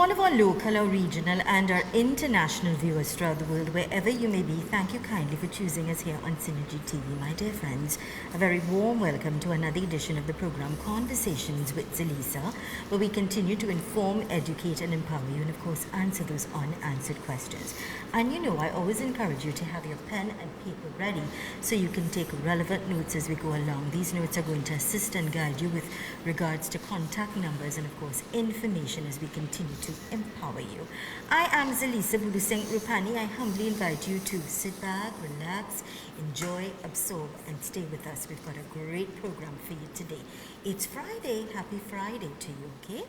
all of our local, our regional, and our international viewers throughout the world, wherever you may be, thank you kindly for choosing us here on Synergy TV, my dear friends. A very warm welcome to another edition of the program Conversations with Zalisa, where we continue to inform, educate, and empower you, and of course, answer those unanswered questions. And you know, I always encourage you to have your pen and paper ready so you can take relevant notes as we go along. These notes are going to assist and guide you with regards to contact numbers and of course information as we continue to empower you. I am Zalisa Bulu Singh Rupani. I humbly invite you to sit back, relax, enjoy, absorb, and stay with us. We've got a great program for you today. It's Friday. Happy Friday to you, okay?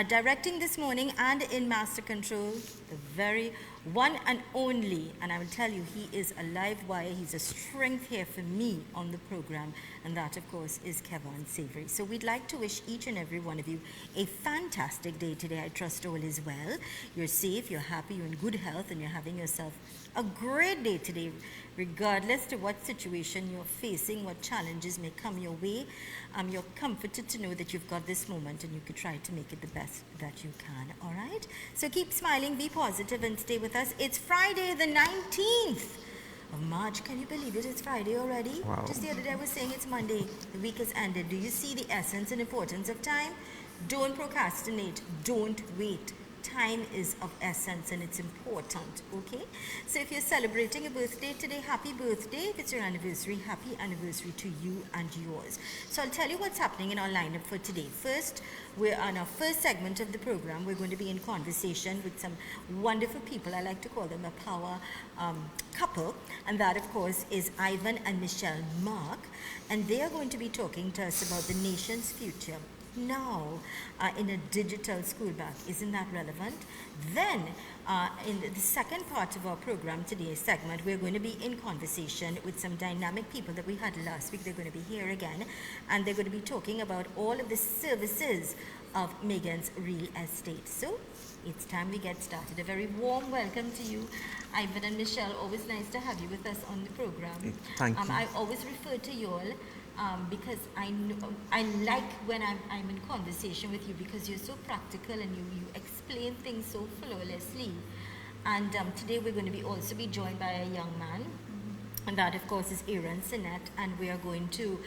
Directing this morning and in master control, the very one and only, and I will tell you, he is a live wire. He's a strength here for me on the program, and that, of course, is Kevin Savory. So we'd like to wish each and every one of you a fantastic day today. I trust all is well. You're safe, you're happy, you're in good health, and you're having yourself a great day today, regardless to what situation you're facing, what challenges may come your way. You're comforted to know that you've got this moment and you could try to make it the best that you can, all right? So keep smiling, be positive, and stay with us. It's Friday the 19th of March. Can you believe it? It's Friday already? Wow. Just the other day I was saying it's Monday. The week has ended. Do you see the essence and importance of time? Don't procrastinate. Don't wait. Time is of essence and it's important, okay? So if you're celebrating a birthday today, happy birthday. If it's your anniversary, happy anniversary to you and yours. So I'll tell you what's happening in our lineup for today. First, we're on our first segment of the program. We're going to be in conversation with some wonderful people. I like to call them a power couple, and that of course is Ivan and Michelle Mark, and they are going to be talking to us about the nation's future now in a digital school bag. Isn't that relevant? Then in the second part of our program today's segment, we're going to be in conversation with some dynamic people that we had last week. They're going to be here again, and they're going to be talking about all of the services of Megan's Real Estate. So it's time we get started. A very warm welcome to you, Ivan and Michelle. Always nice to have you with us on the program. Thank you. I always refer to you all because I like when I'm in conversation with you, because you're so practical and you explain things so flawlessly. And today we're going to be also be joined by a young man, and that of course is Aaron Sinet, and we are going to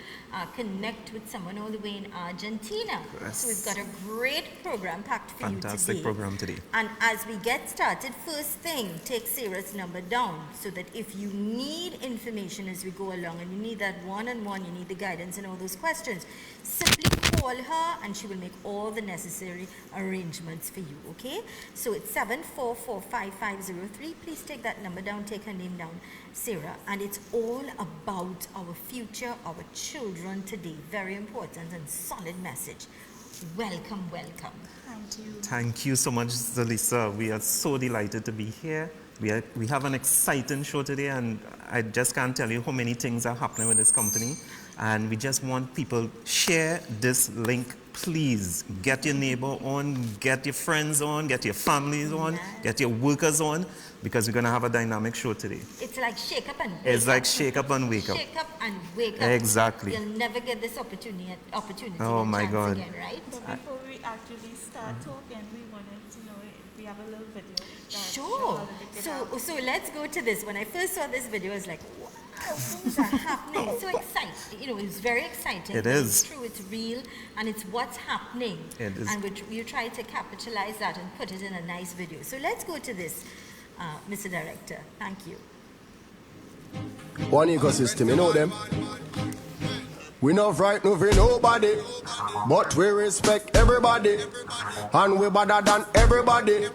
connect with someone all the way in Argentina. Yes. So we've got a great program packed for you today. Fantastic program today. And as we get started, first thing, take Sarah's number down so that if you need information as we go along and you need that one-on-one, you need the guidance and all those questions, simply call her and she will make all the necessary arrangements for you, okay? So it's 7445503. Please take that number down, take her name down, Sarah. And it's all about our future, our children today. Very important and solid message. Welcome, welcome. Thank you. Thank you so much, Zalisa. We are so delighted to be here. We have an exciting show today, and I just can't tell you how many things are happening with this company. And we just want people, share this link. Please get your neighbor on, get your friends on, get your families on, get your workers on, because we're going to have a dynamic show today. It's like shake up and wake It's up. like shake up and wake up. Shake up and wake up. Exactly. You'll never get this opportunity Oh and my chance God. again, right? But before we actually start talking, we wanted to know if we have a little video. Sure. So let's go to this. When I first saw this video, I was like, wow, things are happening. It's so exciting. You know, it's very exciting. It is. It's true, it's real, and it's what's happening. It is. And you try to capitalize that and put it in a nice video. So let's go to this, Mr. Director. Thank you. One ecosystem, you know them. We not frightened of nobody, but we respect everybody, and we better than everybody.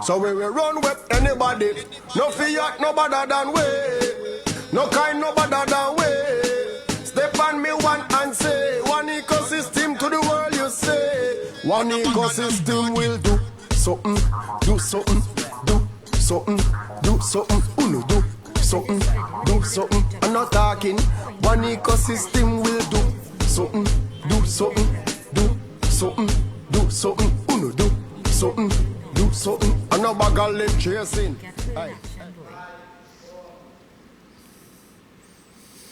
So we will run with anybody. No fear, no better than we. No kind, no better than we. Step on me one and say, one ecosystem to the world you say. One ecosystem will do something, do something, do something, do something, uno do something, do something. I'm not talking. One ecosystem will do something, do something, do something, do something, uno do something, do something. I'm not bagging chasing. Get to the action, boy.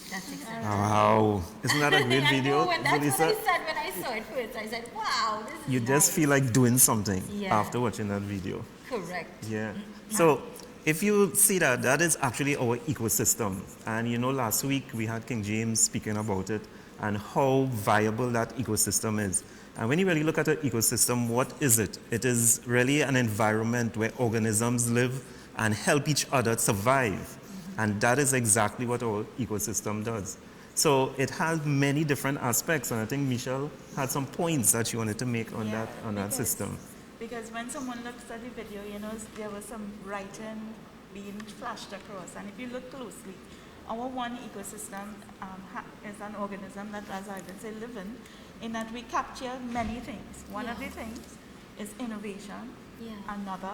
That's exactly. Wow. Isn't that a great I video, know, and that's what I Zulisa? said when I saw it first. I said, wow, this is You just nice. feel like doing something Yeah. after watching that video. Correct. Yeah. So if you see that, that is actually our ecosystem. And you know, last week we had King James speaking about it and how viable that ecosystem is. And when you really look at an ecosystem, what is it? It is really an environment where organisms live and help each other survive. And that is exactly what our ecosystem does. So it has many different aspects, and I think Michelle had some points that she wanted to make on Yeah, that system. Because when someone looks at the video, you know, there was some writing being flashed across. And if you look closely, our one ecosystem is an organism that, as I would say, living, in that we capture many things. One of the things is innovation. Yeah. Another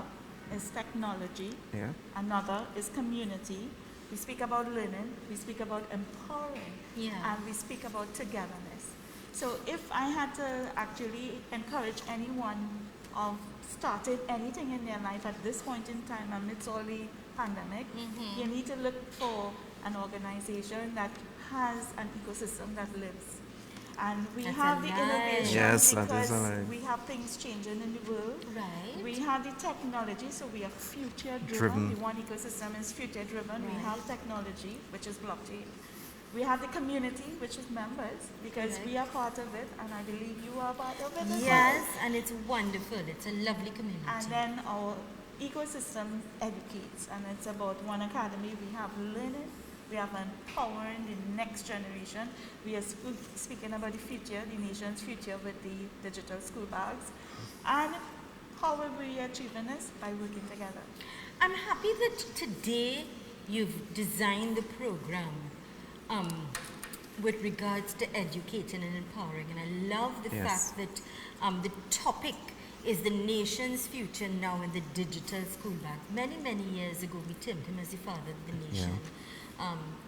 is technology. Yeah. Another is community. We speak about learning. We speak about empowering. Yeah. And we speak about togetherness. So if I had to actually encourage anyone of started anything in their life at this point in time amidst all the pandemic, you need to look for an organization that has an ecosystem that lives. And we That's have a the lie. innovation Yes, that is because a lie. we have things changing in the world. Right. We have the technology, so we are future driven. Driven. The one ecosystem is future driven. We Right. have technology, which is blockchain. We have the community, which is members, because Right. we are part of it, and I believe you are part of it as Yes, well. and it's wonderful. It's a lovely community. And then our ecosystem educates, and it's about one academy. We have learning, we have empowering the next generation. We are speaking about the future, the nation's future with the digital school bags. And how will we achieving this? By working together. I'm happy that today you've designed the program with regards to educating and empowering. And I love the Yes. fact that the topic is the nation's future now in the digital school bag. Many, many years ago, we termed him as the father of the nation,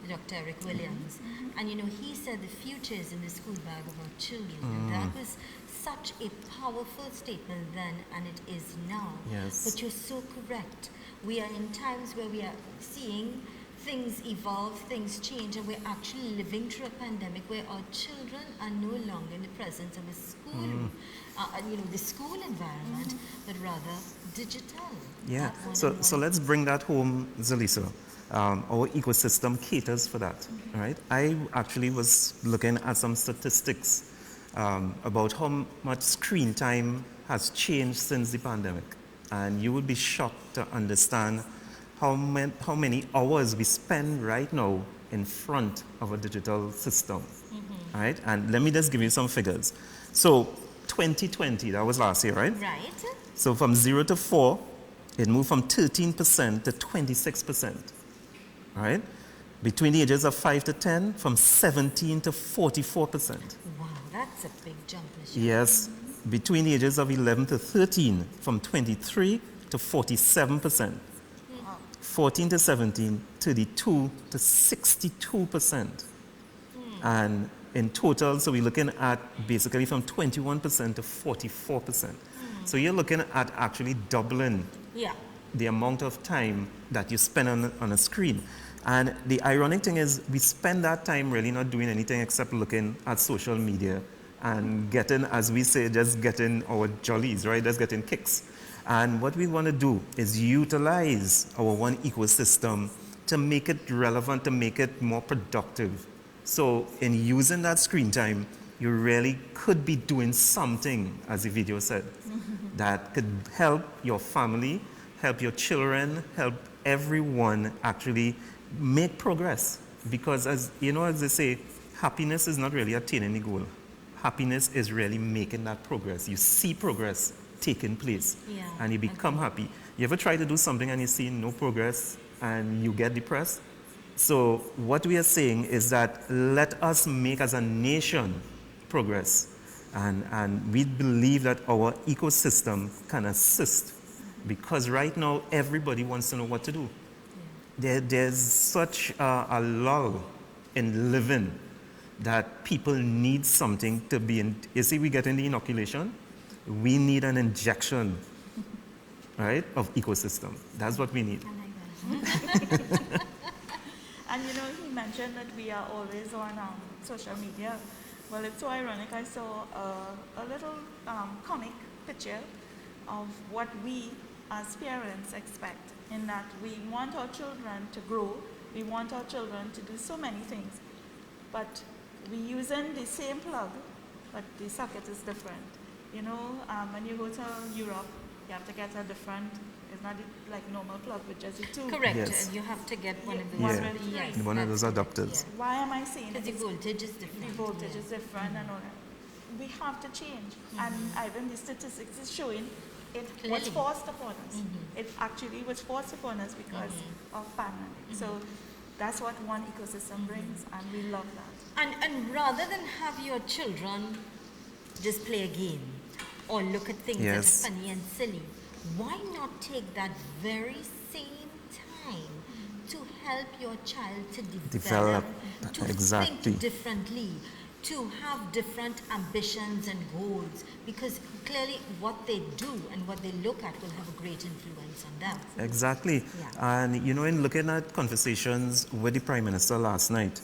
Dr. Eric Williams. And you know, he said the future is in the school bag of our children. And that was such a powerful statement then, and it is now. Yes. But you're so correct. We are in times where we are seeing things evolve, things change, and we're actually living through a pandemic where our children are no longer in the presence of a school, the school environment, but rather digital. Yeah. at one So and so one. let's bring that home, Zalisa. Our ecosystem caters for that, right? I actually was looking at some statistics about how much screen time has changed since the pandemic, and you would be shocked to understand how many hours we spend right now in front of a digital system, right? And let me just give you some figures. So 2020, that was last year, right? Right? So from 0 to 4, it moved from 13% to 26%, right? Between the ages of 5 to 10, from 17 to 44%. Wow, that's a big jump, Michelle. Yes, between the ages of 11 to 13, from 23 to 47%. 14 to 17, 32 to 62%. And in total, so we're looking at basically from 21% to 44%. So you're looking at actually doubling Yeah. the amount of time that you spend on a screen. And the ironic thing is we spend that time really not doing anything except looking at social media and getting, as we say, just getting our jollies, right? Just getting kicks. And what we want to do is utilize our one ecosystem to make it relevant, to make it more productive. So in using that screen time, you really could be doing something, as the video said, that could help your family, help your children, help everyone actually make progress. Because as you know, as they say, happiness is not really attaining the goal. Happiness is really making that progress. You see progress taking place, Yeah, and you become happy. You ever try to do something and you see no progress and you get depressed? So what we are saying is that let us make as a nation progress, and we believe that our ecosystem can assist, because right now everybody wants to know what to do. There's such a lull in living that people need something to be in. You see, we get in the inoculation, we need an injection, right, of ecosystem. That's what we need. I like that. And you know, he mentioned that we are always on social media. Well, it's so ironic. I saw a little comic picture of what we as parents expect, in that we want our children to grow, we want our children to do so many things, but we using the same plug, but the socket is different. You know, when you go to Europe, you have to get a different, it's not like normal plug with just the two. Correct. Yes. You have to get one of those. Yeah. Yes, One of those that's correct, adapters. yeah. Why am I saying Because the it's voltage is different. the voltage yeah. is different and all that? We have to change. And even the statistics is showing it was Clearly. forced upon us. It actually was forced upon us because of pandemic. So that's what one ecosystem brings, and we love that. And rather than have your children just play a game or look at things Yes. that are funny and silly, why not take that very same time to help your child to develop, to exactly. think differently, to have different ambitions and goals? Because clearly what they do and what they look at will have a great influence on them. Exactly. Yeah. And you know, in looking at conversations with the Prime Minister last night,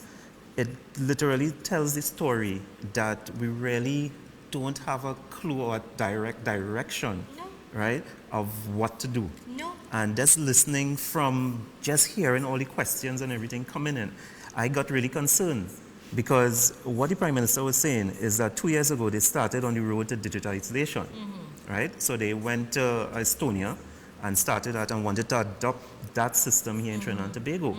it literally tells the story that we really don't have a clue or direct direction, No. right, of what to do. No. And just listening from just hearing all the questions and everything coming in, I got really concerned, because what the Prime Minister was saying is that 2 years ago they started on the road to digitalization, right? So they went to Estonia and started that and wanted to adopt that system here in Trinidad and Tobago.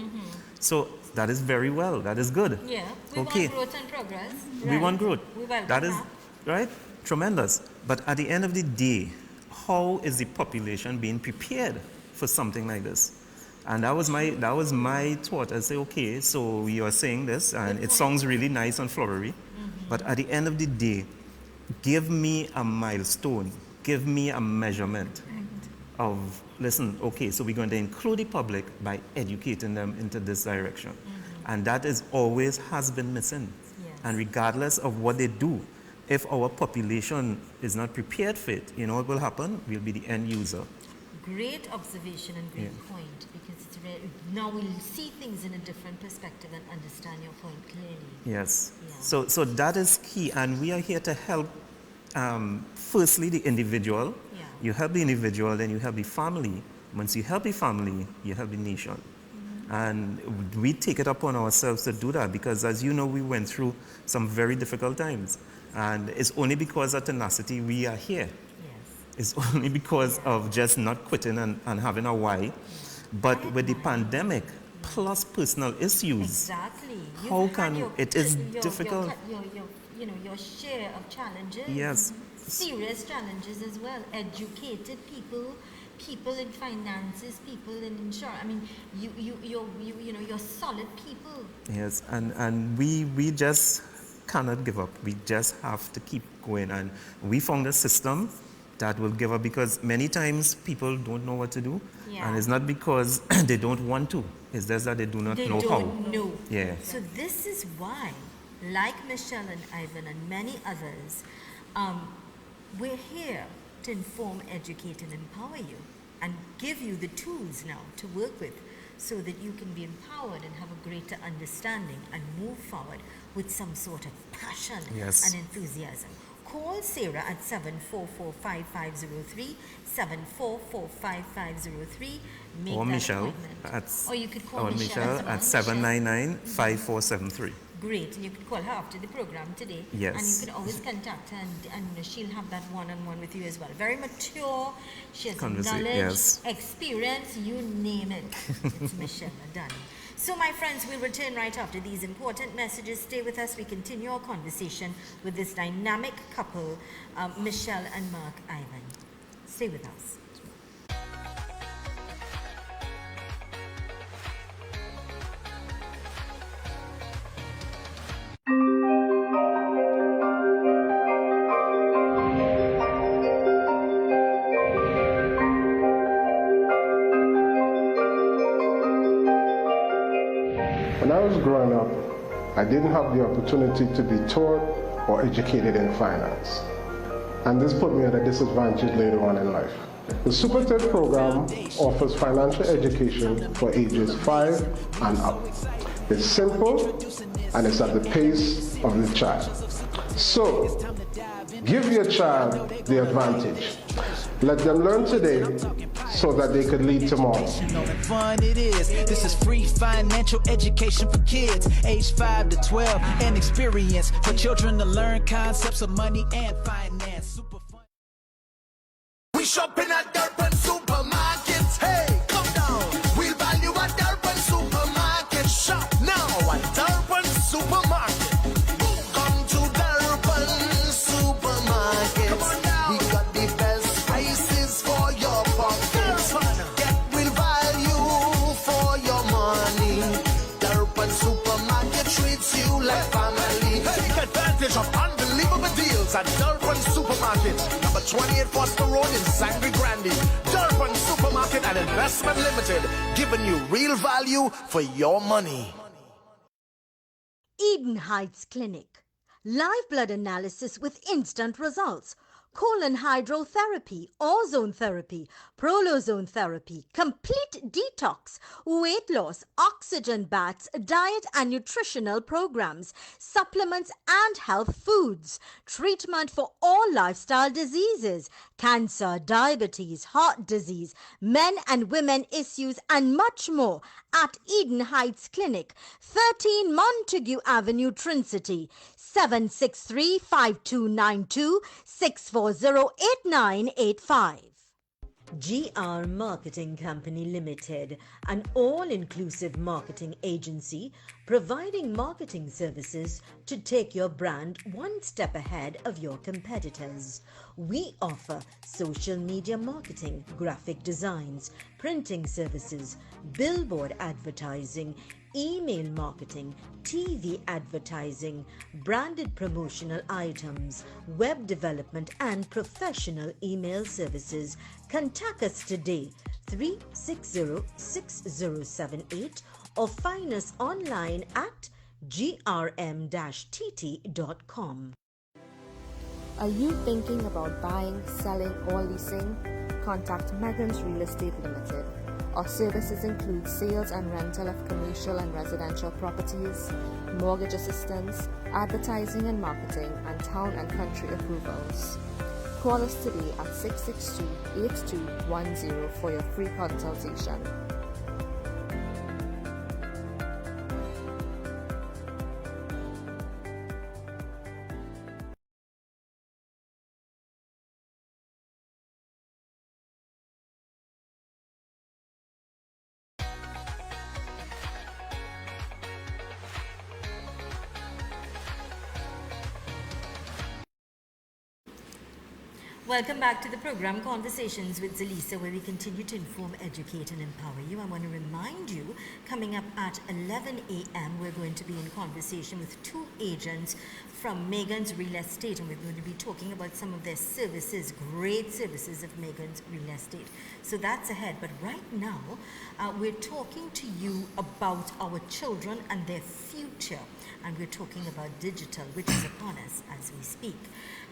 So that is very well, that is good. Yeah, we Okay. want growth and progress. We Right. want growth. We welcome That is, that. right, tremendous. But at the end of the day, how is the population being prepared for something like this? And that was my thought. I say, okay, so you are saying this, and it sounds really nice and flowery, but at the end of the day, give me a milestone, give me a measurement of, listen, okay, so we're going to include the public by educating them into this direction. And that is always has been missing. Yes. And regardless of what they do, if our population is not prepared for it, you know what will happen? We'll be the end user. Great observation and great point, because it's now we'll see things in a different perspective and understand your point clearly. Yes. Yeah. So that is key, and we are here to help. Firstly, the individual. Yeah. You help the individual, then you help the family. Once you help the family, you help the nation. And we take it upon ourselves to do that, because, as you know, we went through some very difficult times, and it's only because of tenacity we are here. Yes. It's only because of just not quitting and having a why. But with the pandemic, plus personal issues, Exactly. You've how had can it is difficult? Your share of challenges. Yes. Serious challenges as well. Educated people, people in finances, people in insurance. I mean, you're solid people. Yes, and we just cannot give up. We just have to keep going, and we found a system that will give up, because many times people don't know what to do, Yeah. and it's not because they don't want to. It's just that they do not They know don't how. know. Yeah. So this is why, like Michelle and Ivan and many others, we're here to inform, educate, and empower you, and give you the tools now to work with, so that you can be empowered and have a greater understanding and move forward with some sort of passion Yes. and enthusiasm. Call Sarah at 744-5503, 744-5503. Make Or that Michelle appointment. at Or you could call or Michelle Michelle at 799-5473. Great, and you can call her after the program today. Yes. And you can always contact her, and she'll have that one-on-one with you as well. Very mature, she has knowledge, yes. experience, you name it. It's Michelle done. So my friends, we'll return right after these important messages. Stay with us. We continue our conversation with this dynamic couple, Michelle and Mark Ivan. Stay with us. When I was growing up, I didn't have the opportunity to be taught or educated in finance. And this put me at a disadvantage later on in life. The SuperTech program offers financial education for ages 5 and up. It's simple and it's at the pace of the child. So, give your child the advantage. Let them learn today so that they could lead tomorrow. Fun it is. This is free financial education for kids age 5 to 12 and experience for children to learn concepts of money and finance. Super fun. We shopping at Durban Supermarkets. Hey, come down. We'll value at Durban Supermarket. Shop now at Durban Supermarket. Come to Durban Supermarket. Come on now. We got the best prices for your pockets. Get real value for your money. Durban Supermarket treats you like family. Take advantage of unbelievable deals at Durban Supermarket. 28 Foster Road in Sangre Grande. Durban Supermarket and Investment Limited, giving you real value for your money. Eden Heights Clinic. Live blood analysis with instant results. Colon hydrotherapy, ozone therapy, prolozone therapy, complete detox, weight loss, oxygen baths, diet and nutritional programs, supplements and health foods, treatment for all lifestyle diseases, cancer, diabetes, heart disease, men and women issues and much more at Eden Heights Clinic, 13 Montague Avenue, Trincity, 763-5292, 640-8985. GR Marketing Company Limited, an all-inclusive marketing agency providing marketing services to take your brand one step ahead of your competitors. We offer social media marketing, graphic designs, printing services, billboard advertising, email marketing, TV advertising, branded promotional items, web development and professional email services. Contact us today 360-6078 or find us online at grm-tt.com. Are you thinking about buying, selling, or leasing? Contact Megan's Real Estate Limited. Our services include sales and rental of commercial and residential properties, mortgage assistance, advertising and marketing, and town and country approvals. Call us today at 662-8210 for your free consultation. Welcome back to the program Conversations with Zalisa, where we continue to inform, educate and empower you. I want to remind you, coming up at 11 a.m. we're going to be in conversation with two agents from Megan's Real Estate, and we're going to be talking about some of their services, great services of Megan's Real Estate. So that's ahead, but right now we're talking to you about our children and their future, and we're talking about digital, which is upon us as we speak.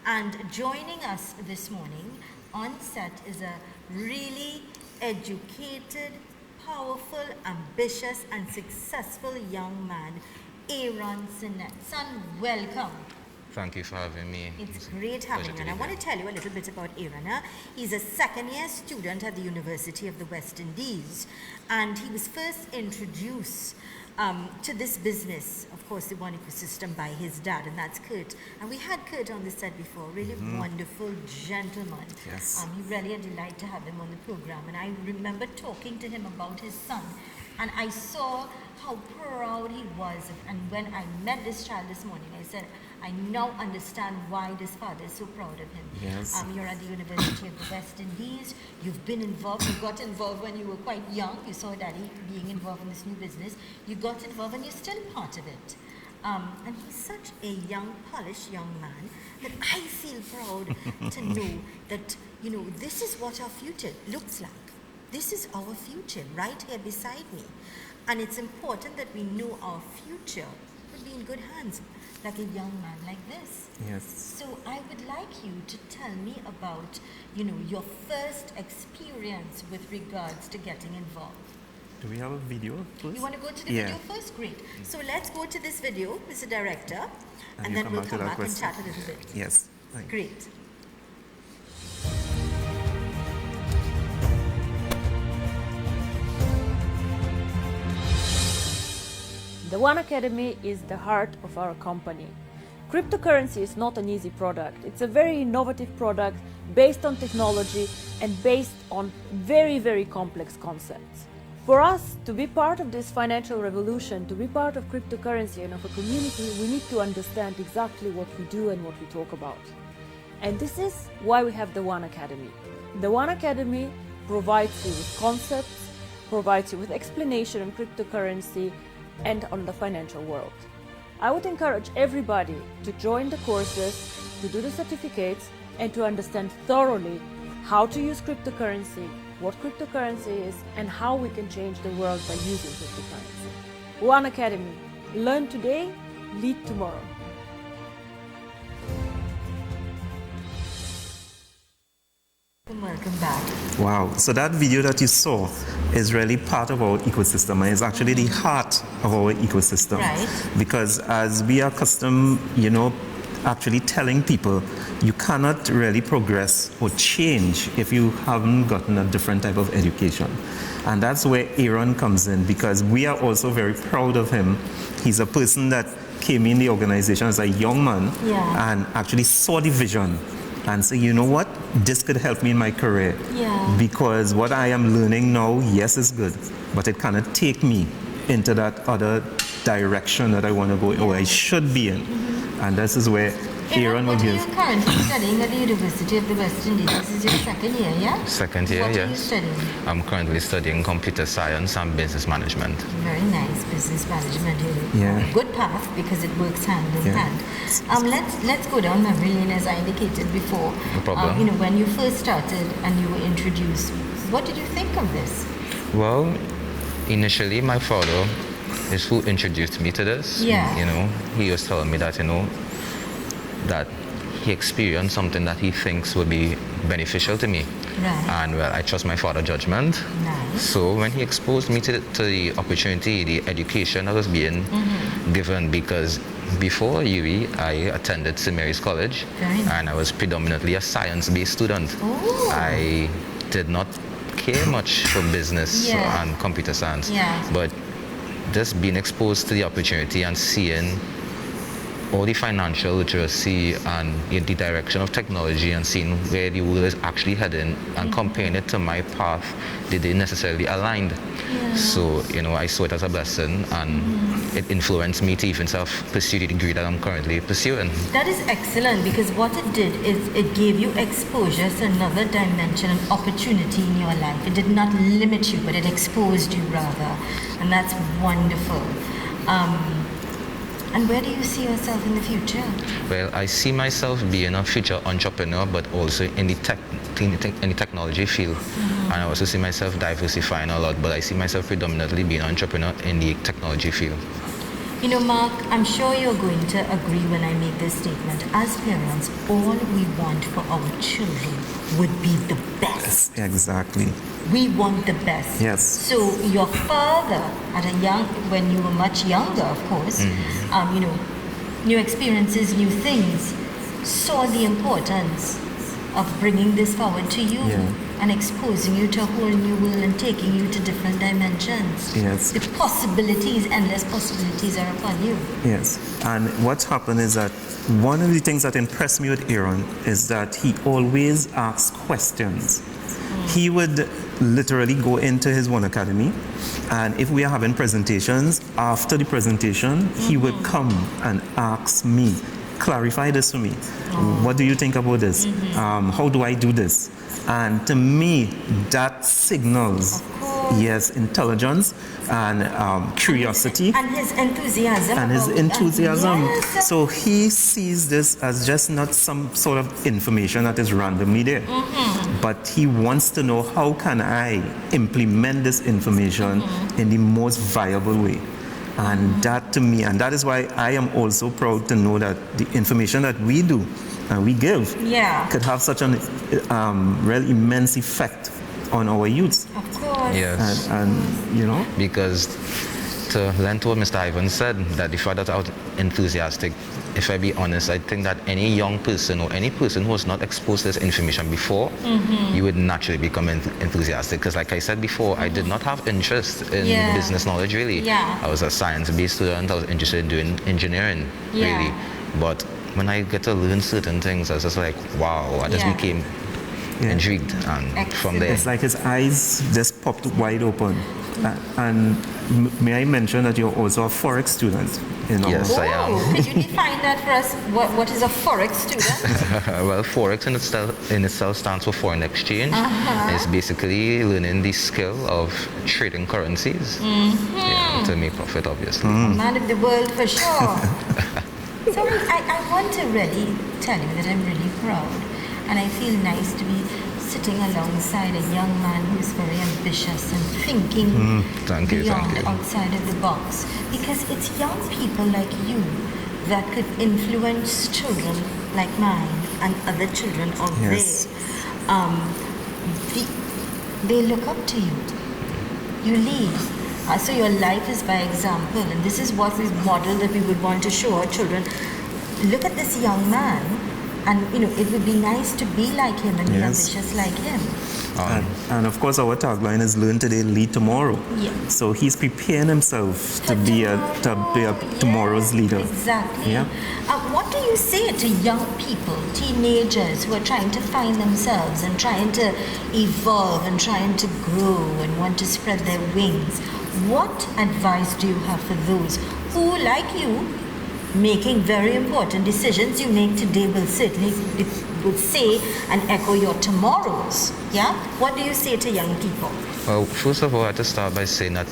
And joining us this morning on set is a really educated, powerful, ambitious, and successful young man, Aaron Sinnett. Son, welcome. Thank you for having me. It's great having you. And I want to tell you a little bit about Aaron. He's a second-year student at the University of the West Indies, and he was first introduced to this business, of course, the one ecosystem, by his dad, and that's Kurt. And we had Kurt on the set before, really wonderful gentleman. Yes. He really a delight to have him on the program. And I remember talking to him about his son, and I saw how proud he was. And when I met this child this morning, I said, I now understand why this father is so proud of him. Yes. You're at the University of the West Indies. You've been involved. You got involved when you were quite young. You saw Daddy being involved in this new business. You got involved, and you're still part of it. And he's such a young, polished young man that I feel proud to know that, you know, this is what our future looks like. This is our future right here beside me. And it's important that we know our future will be in good hands, like a young man like this. Yes. So I would like you to tell me about, you know, your first experience with regards to getting involved. Do we have a video first? You want to go to the Yeah. video first? Great. So let's go to this video, Mr. Director, and you then come we'll back to come that back and question. chat a little bit. Yes. Thank you. Great. The One Academy is the heart of our company. Cryptocurrency is not an easy product. It's a very innovative product based on technology and based on very, very complex concepts. For us to be part of this financial revolution, to be part of cryptocurrency and of a community, we need to understand exactly what we do and what we talk about. And this is why we have the One Academy. The One Academy provides you with concepts, provides you with explanation on cryptocurrency and on the financial world. I would encourage everybody to join the courses, to do the certificates, and to understand thoroughly how to use cryptocurrency, what cryptocurrency is, and how we can change the world by using cryptocurrency. One Academy. Learn today, lead tomorrow. Welcome back. Wow. So that video that you saw is really part of our ecosystem, and it's actually the heart of our ecosystem. Right. Because as we are accustomed, actually telling people you cannot really progress or change if you haven't gotten a different type of education. And that's where Aaron comes in, because we are also very proud of him. He's a person that came in the organization as a young man and actually saw the vision and say, you know what, this could help me in my career. Yeah. Because what I am learning now, yes, is good, but it cannot take me into that other direction that I want to go or I should be in. And this is where Aaron will what are give. you currently studying at the University of the West Indies? This is your second year, yeah? Second year, What yes. are you studying? I'm currently studying computer science and business management. Very nice, business management. Yeah. Good path because it works hand in Yeah. hand. Let's go down memory lane as I indicated before. No problem. When you first started and you were introduced, what did you think of this? Well, initially my father is who introduced me to this. Yeah. He was telling me that, that he experienced something that he thinks would be beneficial to me. Right. And well, I trust my father's judgment. Nice. So when he exposed me to the opportunity, the education that was being given, because before UE, I attended St. Mary's College, Very nice. and I was predominantly a science-based student. Oh. I did not care much for business Yeah. and computer science, Yeah. but just being exposed to the opportunity and seeing all the financial literacy and the direction of technology and seeing where the world is actually heading and comparing it to my path, they didn't necessarily aligned. Yeah. So, I saw it as a blessing, and it influenced me to even pursue the degree that I'm currently pursuing. That is excellent, because what it did is it gave you exposure to another dimension and opportunity in your life. It did not limit you, but it exposed you rather. And that's wonderful. And where do you see yourself in the future? Well, I see myself being a future entrepreneur, but also in the technology field. And I also see myself diversifying a lot, but I see myself predominantly being an entrepreneur in the technology field. Mark, I'm sure you're going to agree when I make this statement. As parents, all we want for our children would be the best. Exactly. We want the best. Yes. So your father, when you were much younger, of course, new experiences, new things, saw the importance of bringing this forward to you and exposing you to a whole new world and taking you to different dimensions. Yes. The possibilities, endless possibilities are upon you. Yes. And what happened is that one of the things that impressed me with Aaron is that he always asks questions. He would literally go into his One Academy, and if we are having presentations, after the presentation, he would come and ask me, clarify this for me. What do you think about this? How do I do this? And to me, that signals, yes, intelligence and curiosity. And his enthusiasm. Yes. So he sees this as just not some sort of information that is randomly there. But he wants to know, how can I implement this information in the most viable way? And that to me, and that is why I am also proud to know that the information that we do and we give could have such an real immense effect on our youths. Of course. course. Yes. And you know, Because to lend to what Mr. Ivan said, that if I was out enthusiastic, if I be honest, I think that any young person or any person who was not exposed to this information before, you would naturally become enthusiastic. Because like I said before, I did not have interest in Yeah. business knowledge really. Yeah. I was a science-based student, I was interested in doing engineering Yeah. really. But when I get to learn certain things, I was just like, wow, I just Yeah. became Yeah. intrigued. And from there, it's like his eyes just popped wide open. And may I mention that you're also a Forex student? Yes, I am. Oh, could you define that for us? What is a Forex student? Well, Forex in itself stands for foreign exchange. It's basically learning the skill of trading currencies to make profit, obviously. Man of the world for sure. So I want to really tell you that I'm really proud, and I feel nice to be sitting alongside a young man who's very ambitious and thinking Thank you. beyond outside of the box. Because it's young people like you that could influence children like mine and other children out Yes. there. They look up to you. You lead. So your life is by example, and this is what we model that we would want to show our children. Look at this young man, and it would be nice to be like him and be Yes. ambitious like him. And of course, our tagline is "Learn today, lead tomorrow." Yeah. So he's preparing himself to be a tomorrow's leader. Exactly. Yeah. What do you say to young people, teenagers who are trying to find themselves and trying to evolve and trying to grow and want to spread their wings? What advice do you have for those who, like you, making very important decisions you make today will certainly would say and echo your tomorrows? Yeah? What do you say to young people? Well, first of all, I have to start by saying that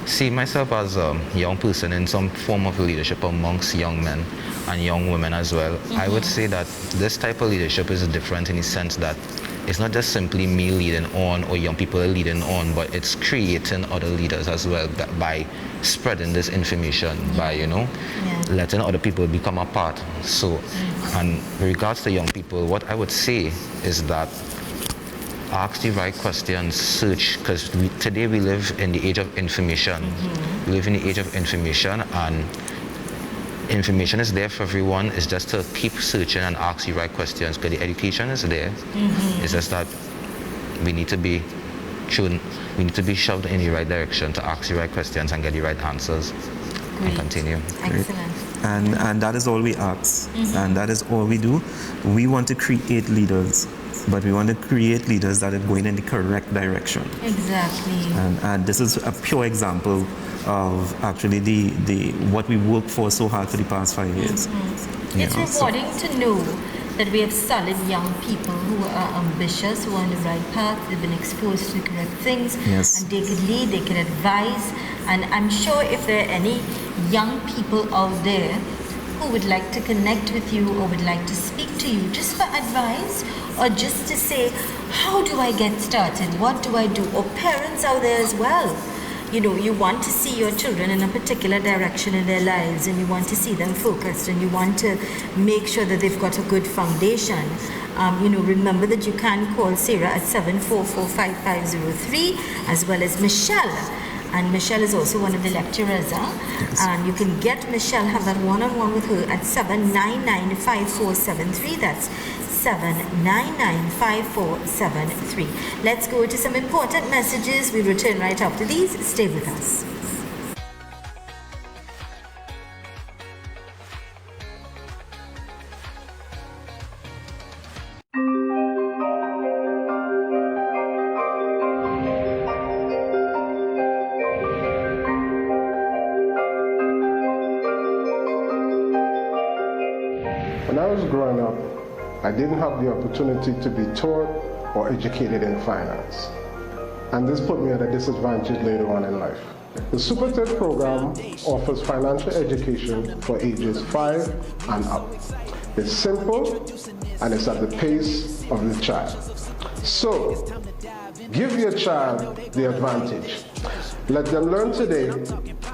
see myself as a young person in some form of leadership amongst young men and young women as well. I would say that this type of leadership is different in the sense that it's not just simply me leading on or young people leading on, but it's creating other leaders as well by spreading this information, by letting other people become a part. So, and with regards to young people, what I would say is that ask the right questions, search, because today we live in the age of information. We live in the age of information, and information is there for everyone. It's just to keep searching and ask the right questions, because the education is there. It's just that we need to be shoved in the right direction to ask the right questions and get the right answers and continue. Excellent. And that is all we ask, and that is all we do. We want to create leaders, but we want to create leaders that are going in the correct direction. Exactly. And this is a pure example of actually the what we worked for so hard for the past 5 years. It's rewarding to know that we have solid young people who are ambitious, who are on the right path, they've been exposed to the correct things, Yes. and they could lead, they could advise. And I'm sure if there are any young people out there who would like to connect with you or would like to speak to you just for advice or just to say, how do I get started? What do I do? Or parents out there as well. You want to see your children in a particular direction in their lives, and you want to see them focused, and you want to make sure that they've got a good foundation. Remember that you can call Sarah at 744-5503, as well as Michelle. And Michelle is also one of the lecturers. And you can get Michelle, have that one-on-one with her at 799-5473. That's 799-5473. Let's go to some important messages. We return right after these. Stay with us. When I was growing up, I didn't have the opportunity to be taught or educated in finance. And this put me at a disadvantage later on in life. The Super TED program offers financial education for ages 5 and up. It's simple and it's at the pace of the child. So, give your child the advantage. Let them learn today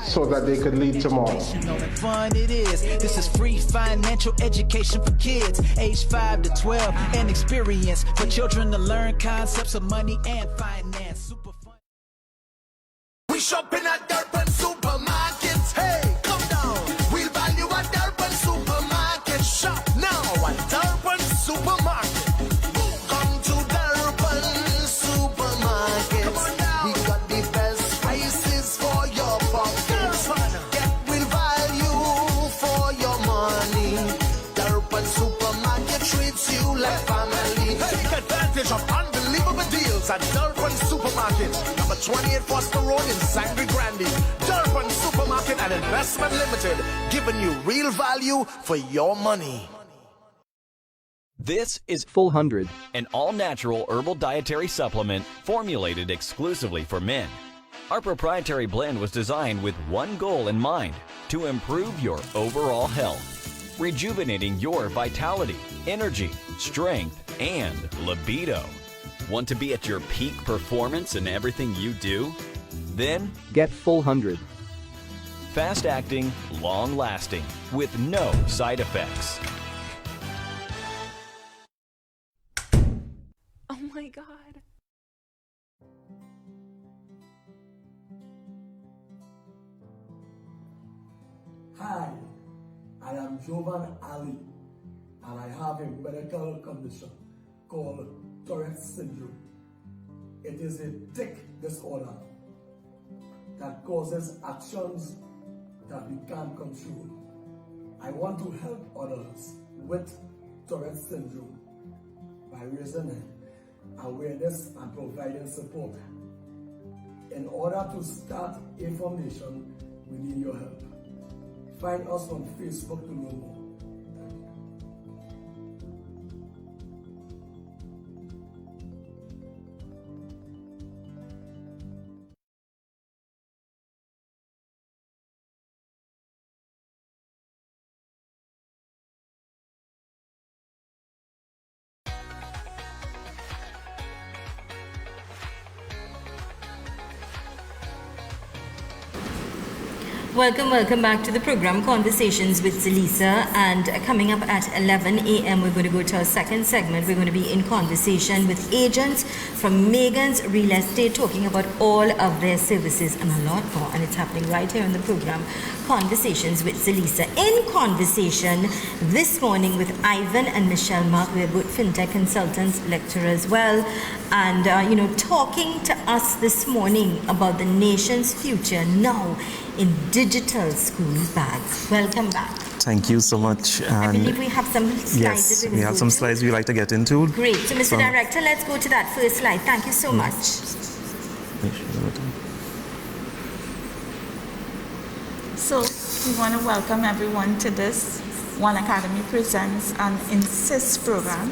so that they could lead tomorrow. You know the fun it is. This is free financial education for kids, age 5 to 12, and experience for children to learn concepts of money and finance. shop in a Durban supermarket. Hey, come down. We'll value a Durban supermarket. Shop now at Durban supermarket. Come to Durban supermarket. Come on now. We got the best prices for your pockets. Get real value for your money. Durban supermarket treats you like family. Take advantage of unbelievable deals at Durban supermarket. Number 28 Foster Road in Sangre Grande. Durban supermarket and investment limited, giving you real value for your money. This is Full 100, an all-natural herbal dietary supplement formulated exclusively for men. Our proprietary blend was designed with one goal in mind: to improve your overall health, rejuvenating your vitality, energy, strength, and libido. Want to be at your peak performance in everything you do? Then get Full 100. Fast-acting, long-lasting, with no side effects. Oh my God. Hi, I am Jovan Ali, and I have a medical condition called Tourette syndrome. It is a tic disorder that causes actions that we can't control. I want to help others with Tourette syndrome by raising awareness and providing support. In order to start a foundation, we need your help. Find us on Facebook to know more. Welcome back to the program Conversations with Zelisa, and coming up at 11 a.m. we're going to go to our second segment. We're going to be in conversation with agents from Megan's Real Estate, talking about all of their services and a lot more, and it's happening right here on the program Conversations with Zelisa. In conversation this morning with Ivan and Michelle Mark, we're both fintech consultants, lecturers as well, and talking to us this morning about the nation's future now in digital school bags. Welcome back. Thank you so much. I believe we have some slides. Yes, we have some slides we'd like to get into. Great. So, Mr. Director, let's go to that first slide. Thank you so much. So we want to welcome everyone to this One Academy Presents an Insist program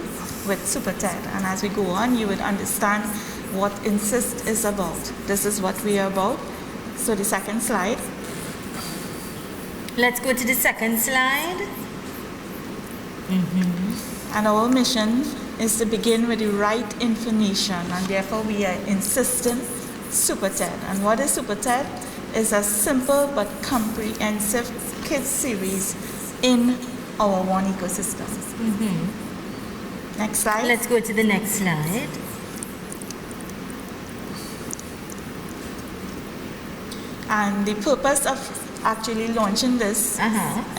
with Super TED. And as we go on, you would understand what Insist is about. This is what we are about. So the second slide. Let's go to the second slide. And our mission is to begin with the right information, and therefore we are insisting Super TED. And what is Super TED? It's a simple but comprehensive kids series in our one ecosystem. Next slide. Let's go to the next slide. And the purpose of actually launching this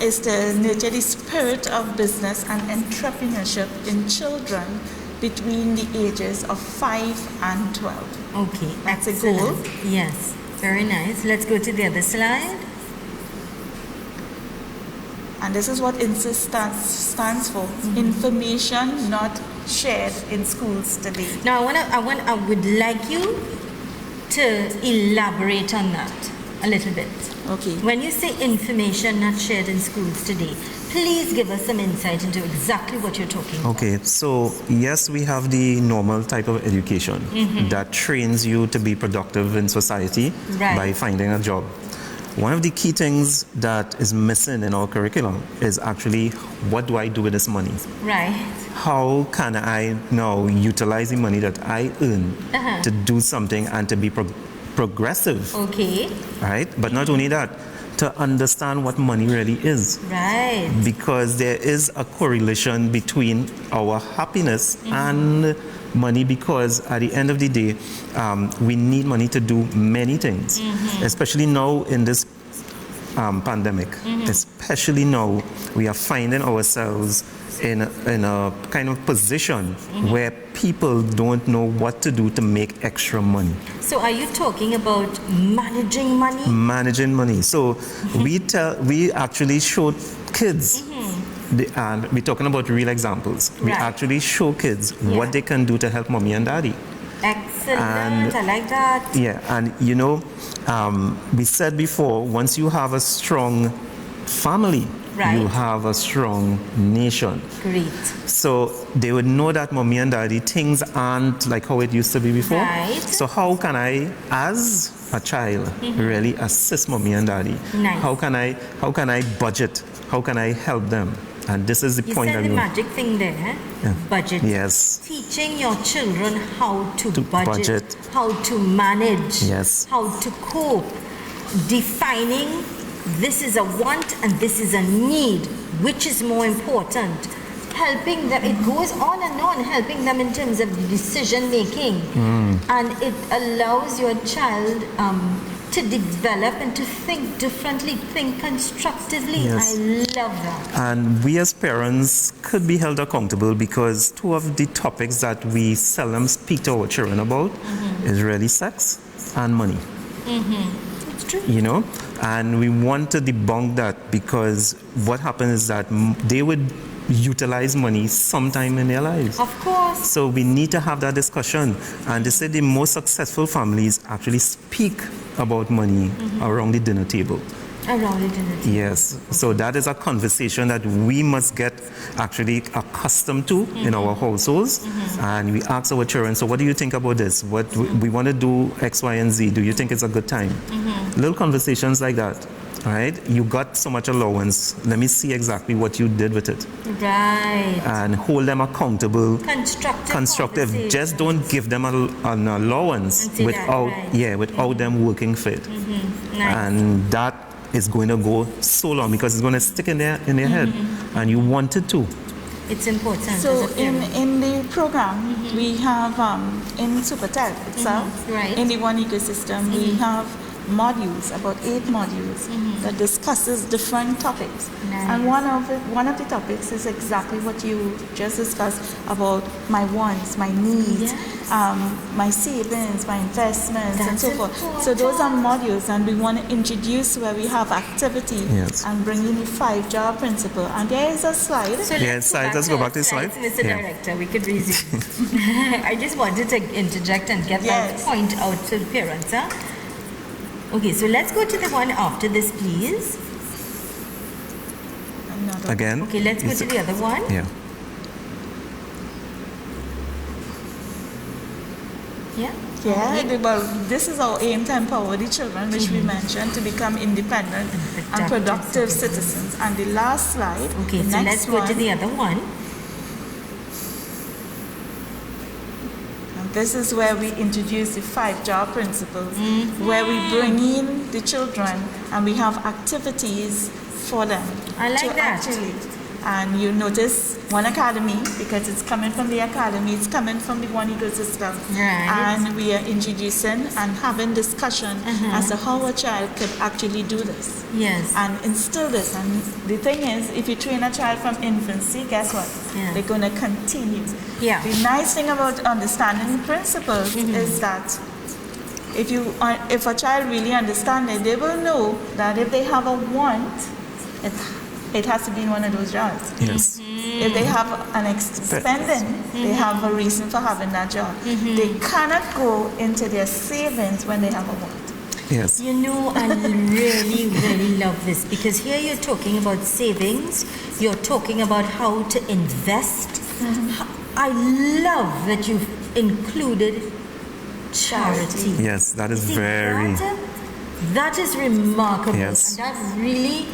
is to nurture the spirit of business and entrepreneurship in children between the ages of 5 and 12. Okay, that's excellent. a goal. Yes, very nice. Let's go to the other slide. And this is what INSIST stands for. Information not shared in schools today. Now, I would like you to elaborate on that a little bit. Okay. When you say information not shared in schools today, please give us some insight into exactly what you're talking about. Okay, so yes, we have the normal type of education that trains you to be productive in society by finding a job. One of the key things that is missing in our curriculum is actually, what do I do with this money? Right. How can I now utilize the money that I earn to do something and to be progressive? Okay. Right? But not only that, to understand what money really is. Right. Because there is a correlation between our happiness and money, because at the end of the day, we need money to do many things, especially now in this pandemic. Especially now, we are finding ourselves in a kind of position where people don't know what to do to make extra money. So are you talking about managing money? Managing money. So we actually showed kids, and we're talking about real examples. We Right. actually show kids what they can do to help mommy and daddy. Excellent. I like that. Yeah, and we said before, once you have a strong family, Right. you have a strong nation. Great. So they would know that mommy and daddy, things aren't like how it used to be before. Right. So how can I, as a child, really assist mommy and daddy? Nice. How can I budget? How can I help them? And this is the You point said that the we magic thing there, Yeah. budget. Yes. Teaching your children how to budget, budget. how to manage, Yes. how to cope, defining this is a want and this is a need, which is more important. Helping them, it goes on and on, helping them in terms of decision making. And it allows your child to develop and to think differently, think constructively. Yes. I love that. And we as parents could be held accountable, because two of the topics that we seldom speak to our children about is really sex and money. It's true. And we want to debunk that, because what happens is that they would utilize money sometime in their lives. Of course. So we need to have that discussion. And they say the most successful families actually speak about money around the dinner table. Around the dinner table. Yes. So that is a conversation that we must get actually accustomed to in our households. And we ask our children, so what do you think about this? What we want to do X, Y, and Z. Do you think it's a good time? Little conversations like that. Right? You got so much allowance. Let me see exactly what you did with it. Right. And hold them accountable. Constructive. Just don't give them an allowance And say without that, right. without them working for it. Nice. And that is going to go so long, because it's going to stick in their head, and you want it to. It's important. So as a parent. in the program, we have in Supertel itself, Right. in the One Ecosystem, we have modules, about 8 modules that discusses different topics. Nice. And one of the topics is exactly what you just discussed about my wants, my needs, my savings, my investments, and That's so forth. So those are modules, and we want to introduce where we have activity Yes. and bring in the 5-jar principle. And there is a slide. So Yes, let's go back to the slide. Mr. Yeah. Director, we could resume. I just wanted to interject and get that Yes. point out to the parents. Huh? Okay, so let's go to the one after this, please. Another. Again. Okay, let's go to the other one. Yeah. Yeah? Yeah, well, this is our aim to empower the children, which we mentioned, to become independent and productive citizens. And the last slide, Okay, the so next let's go to one, the other one. and this is where we introduce the 5-jar principles, where we bring in the children and we have activities for them. I like to that. Actually, and you notice One Academy, because it's coming from the Academy, it's coming from the One Ecosystem. Right. And we are introducing and having discussion as to how a child could actually do this. Yes. And instill this. And the thing is, if you train a child from infancy, guess what? Yeah. They're going to continue. Yeah. The nice thing about understanding principles is that if a child really understands it, they will know that if they have a want, it has to be in one of those jars. Yes. If they have an spending, they have a reason for having that jar. They cannot go into their savings when they have a want. Yes. You know, I really, really love this, because here you're talking about savings, you're talking about how to invest. I love that you've included charity. Yes, that is See, very. that is remarkable. Yes. And that really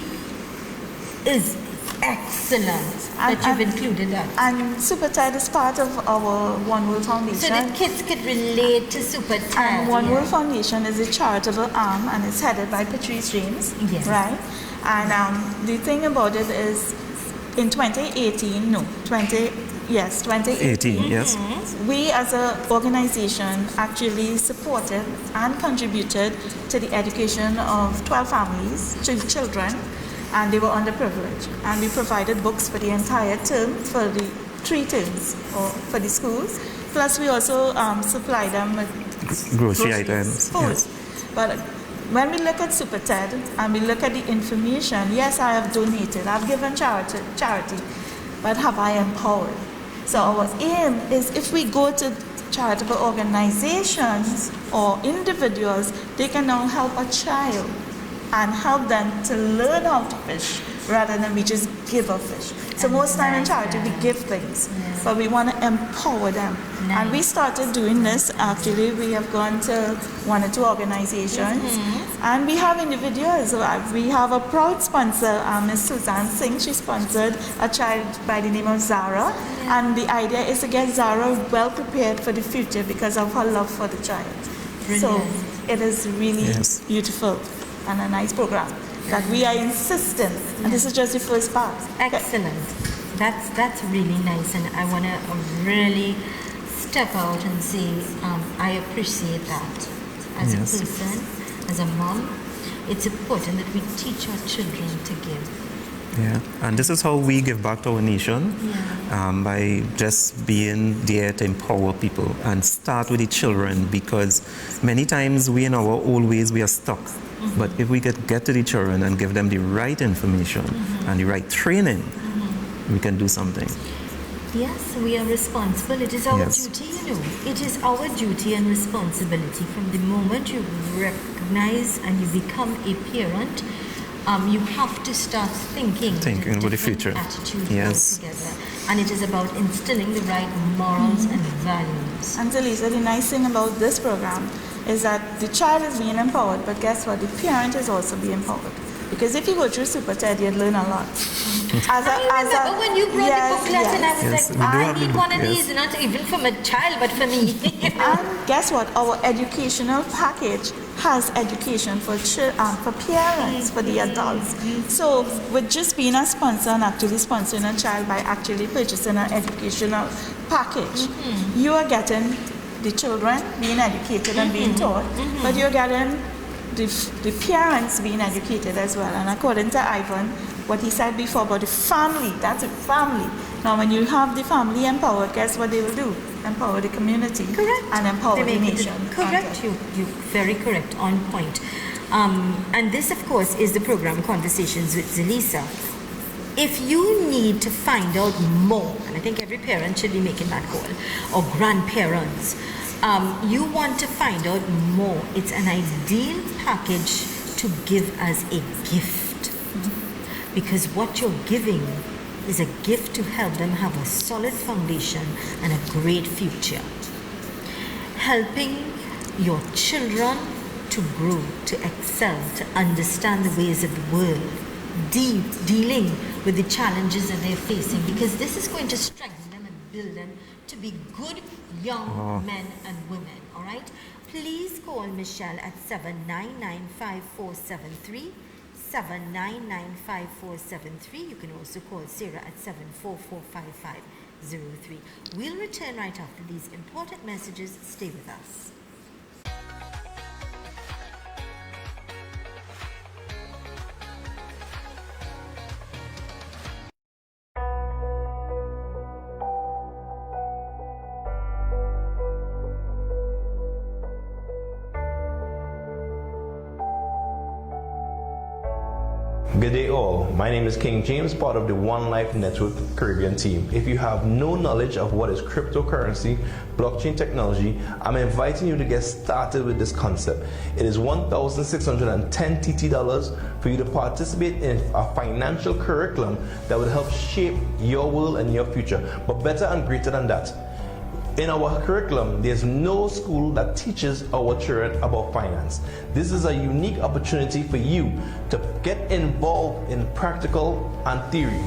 is Excellent that you've included that. And Super TED is part of our One World Foundation. So that kids could relate to Super TED. And One World Foundation is a charitable arm, and it's headed by Patrice James, Yes. right? And the thing about it is, in 2018, 18, yes. we as an organization actually supported and contributed to the education of 12 families, children, and they were underprivileged. And we provided books for the entire term, for the 3 terms, or for the schools. Plus we also supplied them with Grocery items, food. yes. But when we look at Super TED and we look at the information, yes, I have donated, I've given charity, but have I empowered? So our aim is, if we go to charitable organizations or individuals, they can now help a child and help them to learn how to fish rather than we just give a fish. So most time in charity we give things, but we want to empower them. And we started doing this. Actually, we have gone to 1 or 2 organizations, and we have individuals. We have a proud sponsor, Ms. Suzanne Singh. She sponsored a child by the name of Zara, and the idea is to get Zara well prepared for the future because of her love for the child. So it is really beautiful and a nice program that we are insisting, and this is just the first part. Excellent. That's really nice, and I want to really step out and say I appreciate that. As a person, as a mom, it's important that we teach our children to give. Yeah, and this is how we give back to our nation, by just being there to empower people and start with the children, because many times we in our old ways we are stuck. But if we get to the children and give them the right information and the right training, we can do something. Yes, we are responsible. It is our duty, you know. It is our duty and responsibility from the moment you recognize and you become a parent. You have to start thinking about the future. Attitude altogether. And it is about instilling the right morals and values. And Lisa, the nice thing about this program is that the child is being empowered, but guess what? The parent is also being empowered. Because if you go through Super TED, you'd learn a lot. I remember when you brought the booklet and I was like, I need one of these, not even for my child, but for me. And guess what? Our educational package has education for parents, for the adults. So with just being a sponsor and actually sponsoring a child by actually purchasing an educational package, you are getting the children being educated and being taught, but you're getting the parents being educated as well. And according to Ivan, what he said before about the family, that's a family. Now when you have the family empowered, guess what they will do? Empower the community. Correct. And empower the nation. Correct. You're very correct, on point. And this, of course, is the program Conversations with Zelisa. If you need to find out more, and I think every parent should be making that call, or grandparents, you want to find out more, it's an ideal package to give as a gift. Because what you're giving is a gift to help them have a solid foundation and a great future. Helping your children to grow, to excel, to understand the ways of the world, dealing with the challenges that they're facing, because this is going to strengthen them and build them to be good young men and women, all right? Please call Michelle at 799-5473, 799-5473. You can also call Sarah at 744-5503. We'll return right after these important messages. Stay with us. Good day all, my name is King James, part of the One Life Network Caribbean team. If you have no knowledge of what is cryptocurrency, blockchain technology, I'm inviting you to get started with this concept. It is $1,610 TT for you to participate in a financial curriculum that would help shape your world and your future, but better and greater than that. In our curriculum, there's no school that teaches our children about finance. This is a unique opportunity for you to get involved in practical and theory.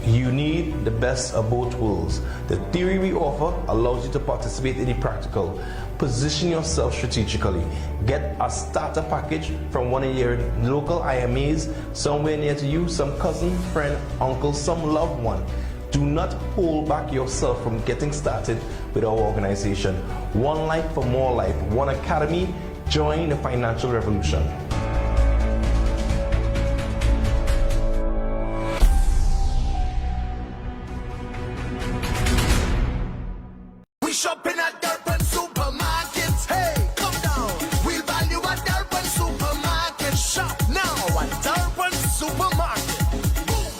You need the best of both worlds. The theory we offer allows you to participate in the practical. Position yourself strategically. Get a starter package from one of your local IMAs somewhere near to you, some cousin, friend, uncle, some loved one. Do not hold back yourself from getting started with our organization. One life for more life. One academy. Join the financial revolution. We shopping at Durban Supermarkets. Hey, come down. We'll value at Durban Supermarket. Shop now at Durban Supermarket.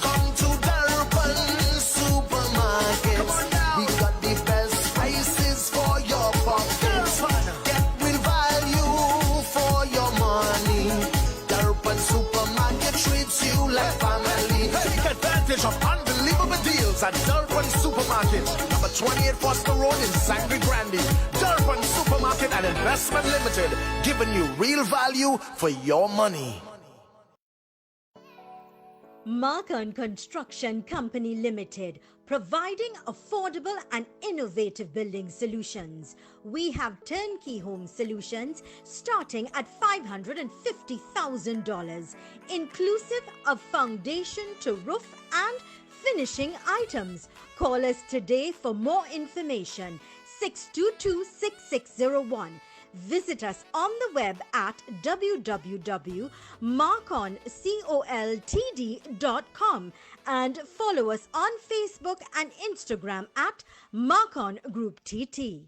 Come to Durban Supermarket. Come on down. We got the best prices for your pockets. Get real value for your money. Durban Supermarket treats you like family. Take advantage of unbelievable deals at Durban Supermarket. Number 28 Foster Road in Sangre Grande. Durban Supermarket and Investment Limited, giving you real value for your money. Marcon Construction Company Limited, providing affordable and innovative building solutions. We have turnkey home solutions starting at $550,000, inclusive of foundation to roof and finishing items. Call us today for more information. 622-6601. Visit us on the web at www.marconcoltd.com and follow us on Facebook and Instagram at Marcon Group TT.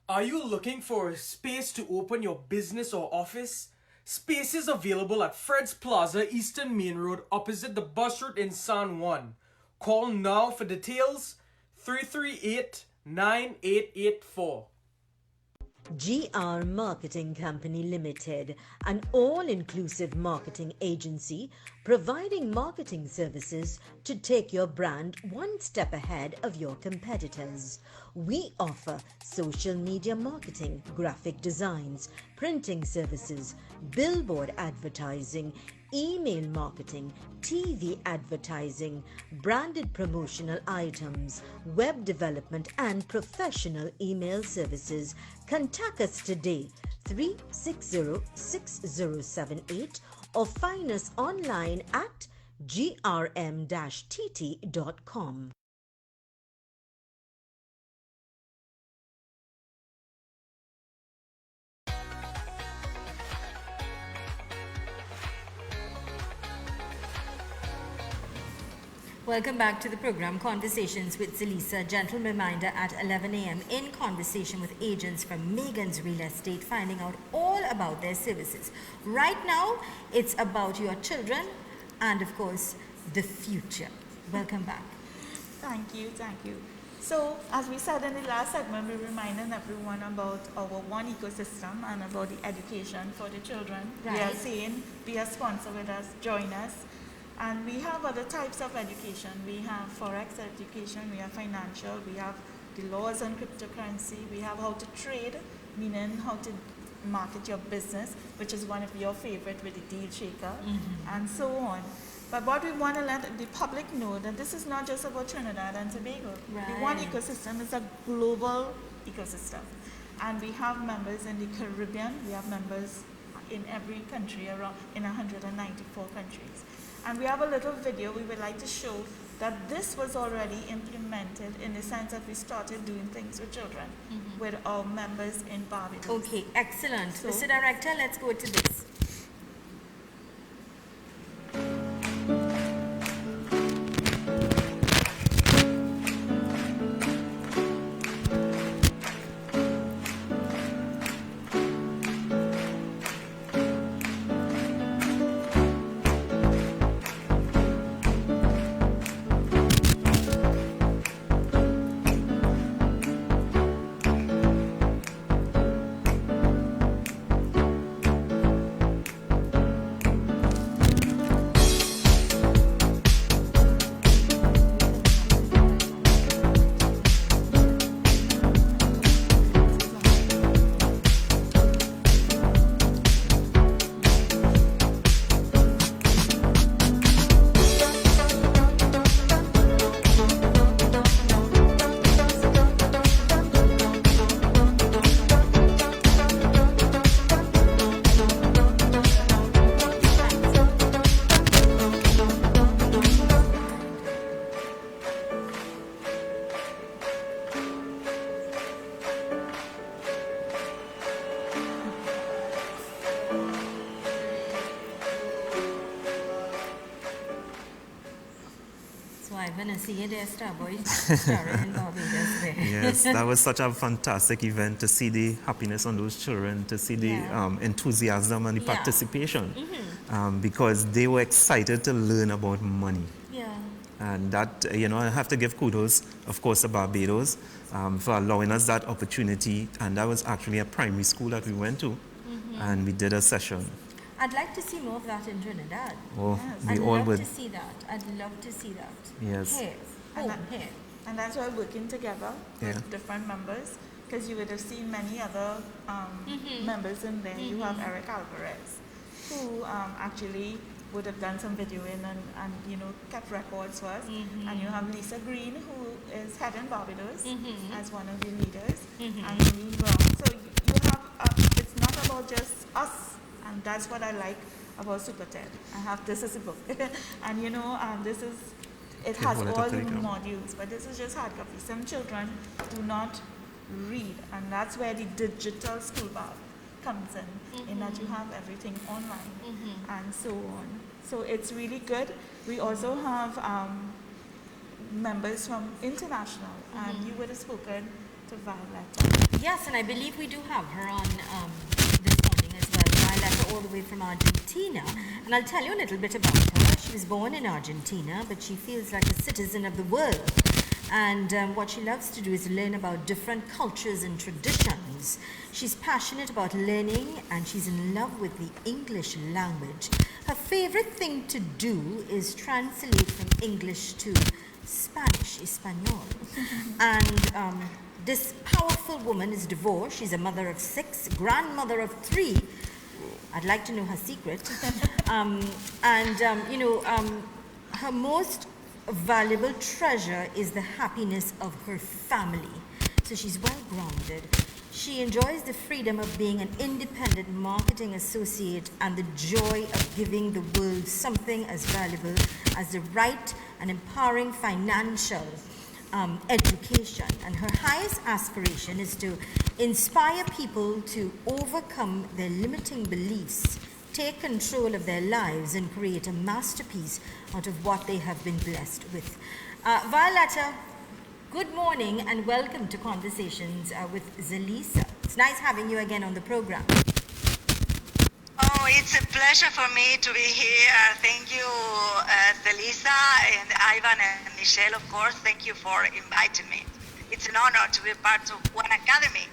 Are you looking for a space to open your business or office? Space is available at Fred's Plaza, Eastern Main Road, opposite the bus route in San Juan. Call now for details, 338-9884. GR Marketing Company Limited, an all-inclusive marketing agency providing marketing services to take your brand one step ahead of your competitors. We offer social media marketing, graphic designs, printing services, billboard advertising, email marketing, TV advertising, branded promotional items, web development and professional email services. Contact us today 360-6078 or find us online at grm-tt.com. Welcome back to the program Conversations with Zelisa. Gentle reminder at 11 a.m. in conversation with agents from Megan's Real Estate, finding out all about their services. Right now, it's about your children and, of course, the future. Welcome back. Thank you, thank you. So, as we said in the last segment, we're reminding everyone about our one ecosystem and about the education for the children. Right. We are saying, be a sponsor with us, join us. And we have other types of education. We have forex education, we have financial, we have the laws on cryptocurrency, we have how to trade, meaning how to market your business, which is one of your favorite with the deal shaker, and so on. But what we want to let the public know that this is not just about Trinidad and Tobago. Right. The one ecosystem is a global ecosystem. And we have members in the Caribbean, we have members in every country, around in 194 countries. And we have a little video we would like to show that this was already implemented in the sense that we started doing things with children with our members in Barbados. Okay, excellent. So- Mr. Director, let's go to this. So I want to see you there, Starboy, starring in Barbados there. Yes, that was such a fantastic event to see the happiness on those children, to see the enthusiasm and the participation, because they were excited to learn about money. Yeah. And that, I have to give kudos, of course, to Barbados for allowing us that opportunity. And that was actually a primary school that we went to, and we did a session. I'd like to see more of that in Trinidad. Oh, yes. we all would. I'd love to see that. I'd love to see that. Yes. Here. Here. And that's why we're working together with different members, because you would have seen many other members in there. You have Eric Alvarez, who actually would have done some videoing and kept records for us. And you have Lisa Green, who is head in Barbados as one of the leaders, and Maureen Brown. So you have, it's not about just us. And that's what I like about Super TED. This is a book. And this is, it has all the modules, but this is just hard copy. Some children do not read, and that's where the digital school bag comes in that you have everything online and so on. So it's really good. We also have members from international, and you would have spoken to Violetta. Yes, and I believe we do have her on this morning as well. Violetta, all the way from Argentina. And I'll tell you a little bit about her. She was born in Argentina, but she feels like a citizen of the world. And what she loves to do is learn about different cultures and traditions. She's passionate about learning, and she's in love with the English language. Her favorite thing to do is translate from English to Spanish, Espanol. And this powerful woman is divorced. She's a mother of 6, grandmother of 3. I'd like to know her secret. Her most valuable treasure is the happiness of her family. So she's well grounded. She enjoys the freedom of being an independent marketing associate and the joy of giving the world something as valuable as the right and empowering financial education. And her highest aspiration is to inspire people to overcome their limiting beliefs, take control of their lives, and create a masterpiece out of what they have been blessed with. Violetta, good morning and welcome to Conversations with Zelisa. It's nice having you again on the program. Oh, it's a pleasure for me to be here. Thank you, Zelisa and Ivan and Michelle, of course. Thank you for inviting me. It's an honor to be part of One Academy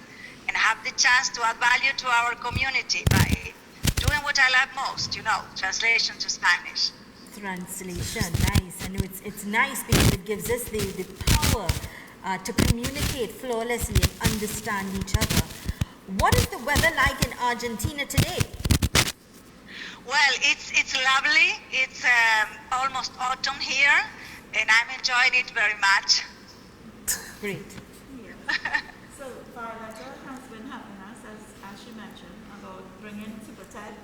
and have the chance to add value to our community by doing what I love most, translation to Spanish. Translation, nice. I know it's nice because it gives us the power to communicate flawlessly and understand each other. What is the weather like in Argentina today? Well, it's lovely. It's almost autumn here, and I'm enjoying it very much. Great. So Violetta has been helping us, as she mentioned, about bringing Super TED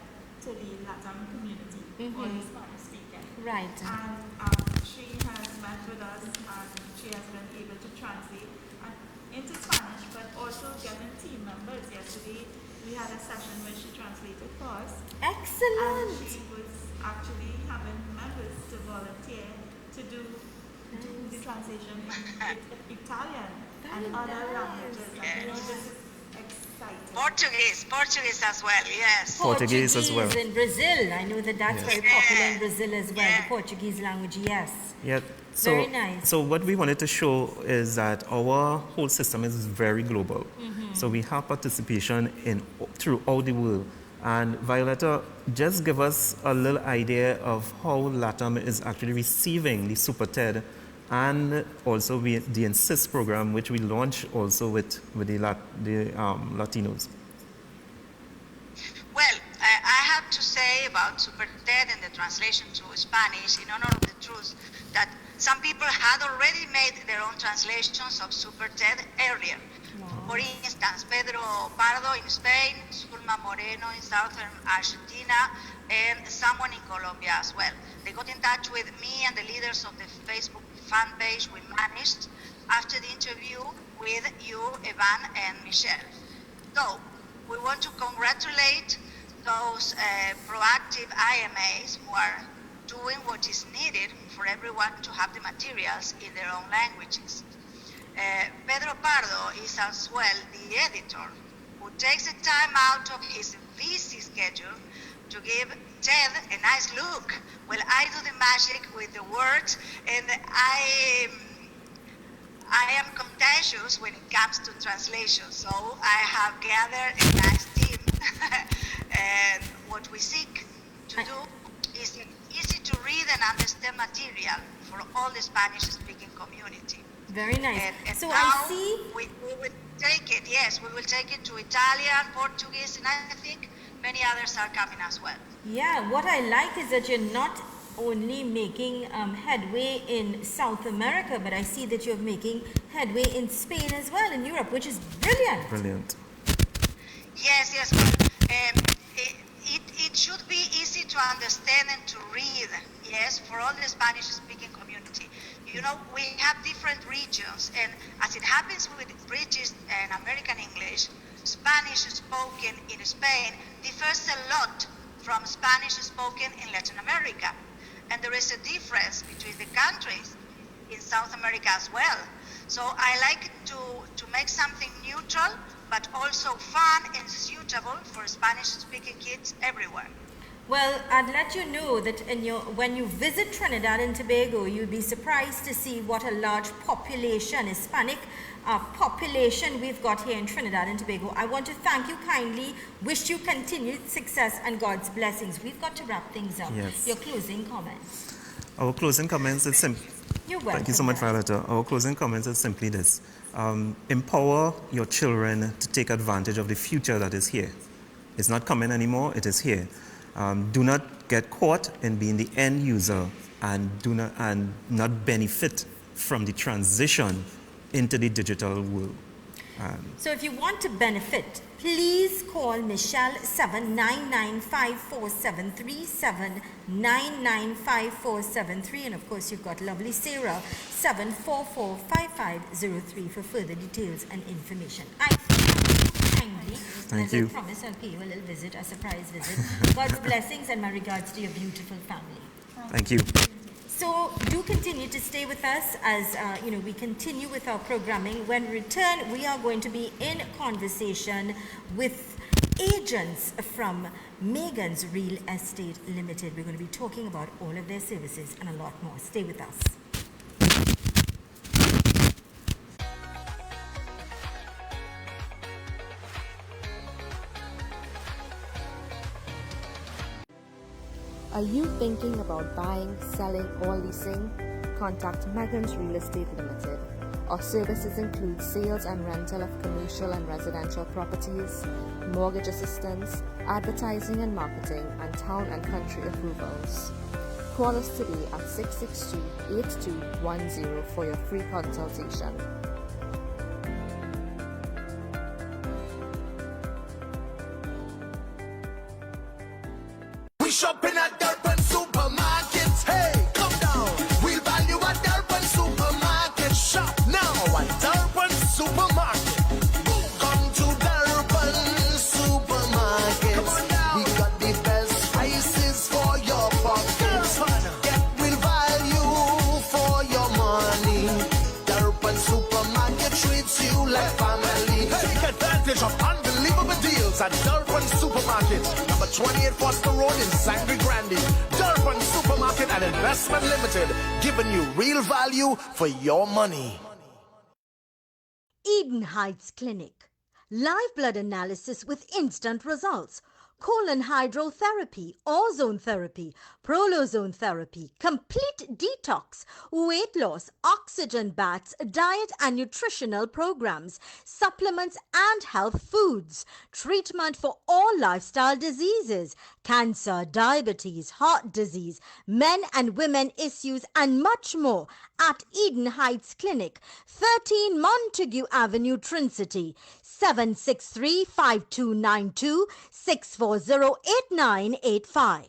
to the Latin community, or the Spanish speaking. Right. And she has met with us, and she has been able to translate into Spanish, but also getting team members. Yesterday we had a session where she translated for us. Excellent. And she was actually having members to volunteer to do the translation in Italian and other languages. And this is exciting. Portuguese as well, yes. Portuguese as well. In Brazil. I know that's very popular in Brazil as well, the Portuguese language, yes. Yeah. So, very nice. So what we wanted to show is that our whole system is very global. So we have participation throughout the world. And Violetta, just give us a little idea of how LATAM is actually receiving the Super TED and also the Insist program, which we launched also with the Latinos. Well, I have to say about Super TED and the translation to Spanish, in honor of the truth, that some people had already made their own translations of Super TED earlier. For instance, Pedro Pardo in Spain, Zulma Moreno in southern Argentina, and someone in Colombia as well. They got in touch with me and the leaders of the Facebook fan page we managed after the interview with you, Evan, and Michelle. So, we want to congratulate those proactive IMAs who are doing what is needed for everyone to have the materials in their own languages. Pedro Pardo is as well the editor, who takes the time out of his busy schedule to give Ted a nice look while I do the magic with the words, and I am contagious when it comes to translation, so I have gathered a nice team. And what we seek to do is easy to read and understand material for all the Spanish-speaking community. Very nice. And so now I see we will take it, yes, we will take it to Italian, Portuguese, and I think many others are coming as well. Yeah, what I like is that you're not only making headway in South America, but I see that you're making headway in Spain as well, in Europe, which is brilliant. Brilliant. Yes, yes. It should be easy to understand and to read, yes, for all the Spanish-speaking community. You know, we have different regions, and as it happens with British and American English, Spanish spoken in Spain differs a lot from Spanish spoken in Latin America. And there is a difference between the countries in South America as well. So I like to make something neutral, but also fun and suitable for Spanish-speaking kids everywhere. Well, I'd let you know that when you visit Trinidad and Tobago, you'll be surprised to see what a large population, Hispanic population we've got here in Trinidad and Tobago. I want to thank you kindly, wish you continued success and God's blessings. We've got to wrap things up. Yes. Your closing comments. Our closing comments is simple. You're welcome. Thank you so much, Violetta. Our closing comments is simply this. Empower your children to take advantage of the future that is here. It's not coming anymore, it is here. Do not get caught in being the end user and not benefit from the transition into the digital world. So if you want to benefit, please call Michelle 7995473, 7995473, and of course you've got lovely Sarah 7445503 for further details and information. I thank you kindly. Thank As you. I promise, I'll pay you a little visit, a surprise visit. God's blessings and my regards to your beautiful family. Thank you. So do continue to stay with us as we continue with our programming. When we return, we are going to be in conversation with agents from Megan's Real Estate Limited. We're going to be talking about all of their services and a lot more. Stay with us. Are you thinking about buying, selling, or leasing? Contact Megan's Real Estate Limited. Our services include sales and rental of commercial and residential properties, mortgage assistance, advertising and marketing, and town and country approvals. Call us today at 662-8210 for your free consultation. We shopping at Durban Supermarket. Hey, come down. We'll value at Durban Supermarket. Shop now at Durban Supermarket. Come to Durban Supermarket. Come on down. We got the best prices for your pockets. Get real value for your money. Durban Supermarket treats you like family. Take advantage of unbelievable deals at Durban Supermarket. 28 Foster Road in Sangre Grande. Durban Supermarket and Investment Limited, giving you real value for your money. Eden Heights Clinic. Live blood analysis with instant results. Colon hydrotherapy, ozone therapy, prolozone therapy, complete detox, weight loss, oxygen baths, diet and nutritional programs, supplements and health foods, treatment for all lifestyle diseases, cancer, diabetes, heart disease, men and women issues and much more at Eden Heights Clinic, 13 Montague Avenue, Trincity, 763-5292, 640-8985.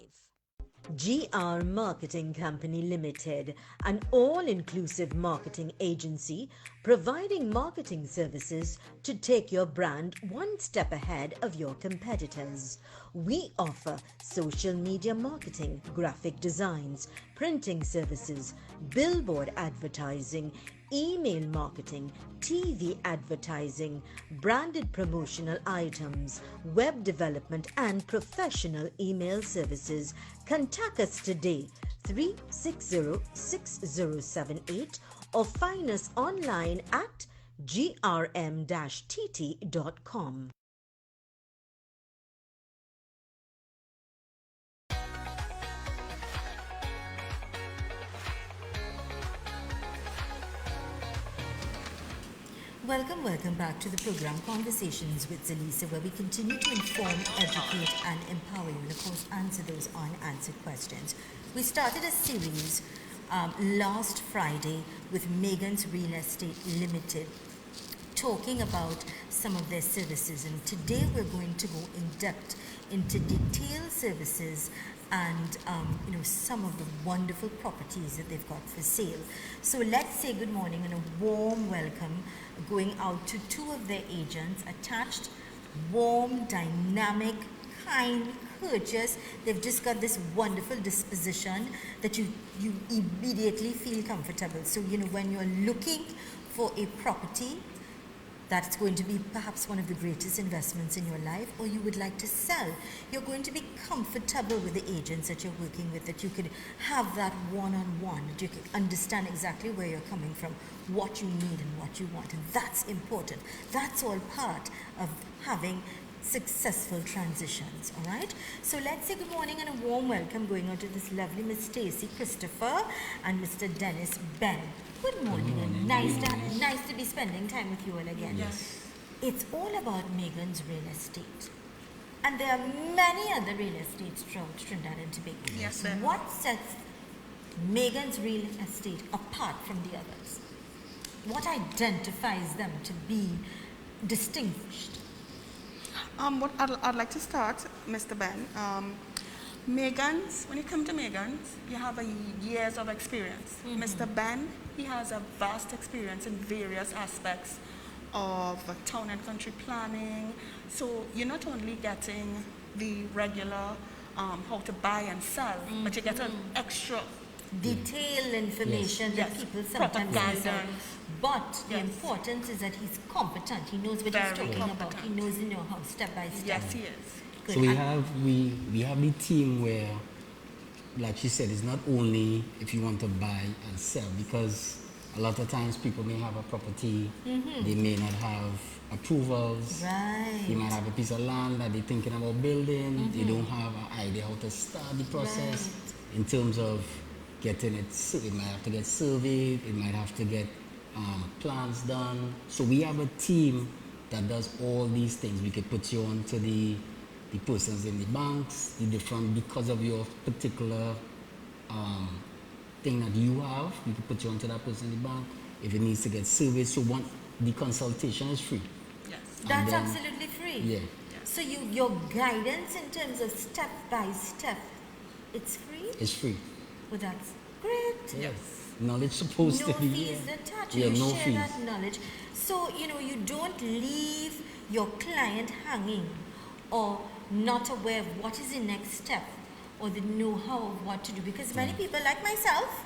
GR Marketing Company Limited, an all-inclusive marketing agency providing marketing services to take your brand one step ahead of your competitors. We offer social media marketing, graphic designs, printing services, billboard advertising, email marketing, TV advertising, branded promotional items, web development, and professional email services. Contact us today 360-6078 or find us online at grm-tt.com. Welcome back to the program Conversations with Zalisa, where we continue to inform, educate, and empower you, and of course answer those unanswered questions. We started a series last Friday with Megan's Real Estate Limited, talking about some of their services, and today we're going to go in depth into detailed services and some of the wonderful properties that they've got for sale. So let's say good morning and a warm welcome going out to two of their agents, attached, warm, dynamic, kind, courteous. They've just got this wonderful disposition that you immediately feel comfortable. So when you're looking for a property that's going to be perhaps one of the greatest investments in your life, or you would like to sell, you're going to be comfortable with the agents that you're working with, that you could have that one-on-one, that you can understand exactly where you're coming from, what you need and what you want, and that's important. That's all part of having successful transitions. All right, so let's say good morning and a warm welcome going on to this lovely Miss Stacy Christopher and Mr. Dennis Ben. Good morning, and nice to be spending time with you all again. Yes. It's all about Megan's Real Estate, and there are many other real estates throughout Trinidad and Tobago. Yes, sir. What sets Megan's Real Estate apart from the others? What identifies them to be distinguished? What I'd like to start, Mr. Ben. Megan's, when you come to Megan's, you have years of experience. Mr. Ben, he has a vast experience in various aspects of town and country planning. So you're not only getting the regular how to buy and sell, but you get an extra detailed information that people sometimes miss out. But the importance is that he's competent. He knows what he's talking about. He knows in your house step by step. Yes, he is. Good. So we have the team where, like she said, it's not only if you want to buy and sell, because a lot of times people may have a property, they may not have approvals, they might have a piece of land that they're thinking about building, they don't have an idea how to start the process in terms of getting it. It might have to get surveyed, it might have to get plans done. So we have a team that does all these things. We could put you on to the persons in the banks, the different, because of your particular thing that you have, we could put you onto that person in the bank. If it needs to get surveyed, so the consultation is free. Yes. That's absolutely free. Yeah. So your guidance in terms of step by step, it's free? It's free. Well, that's great. Yes. Knowledge supposed to be. No fees attached. Yeah, You no share fees. that knowledge. So, you don't leave your client hanging or not aware of what is the next step or the know-how of what to do, because many people like myself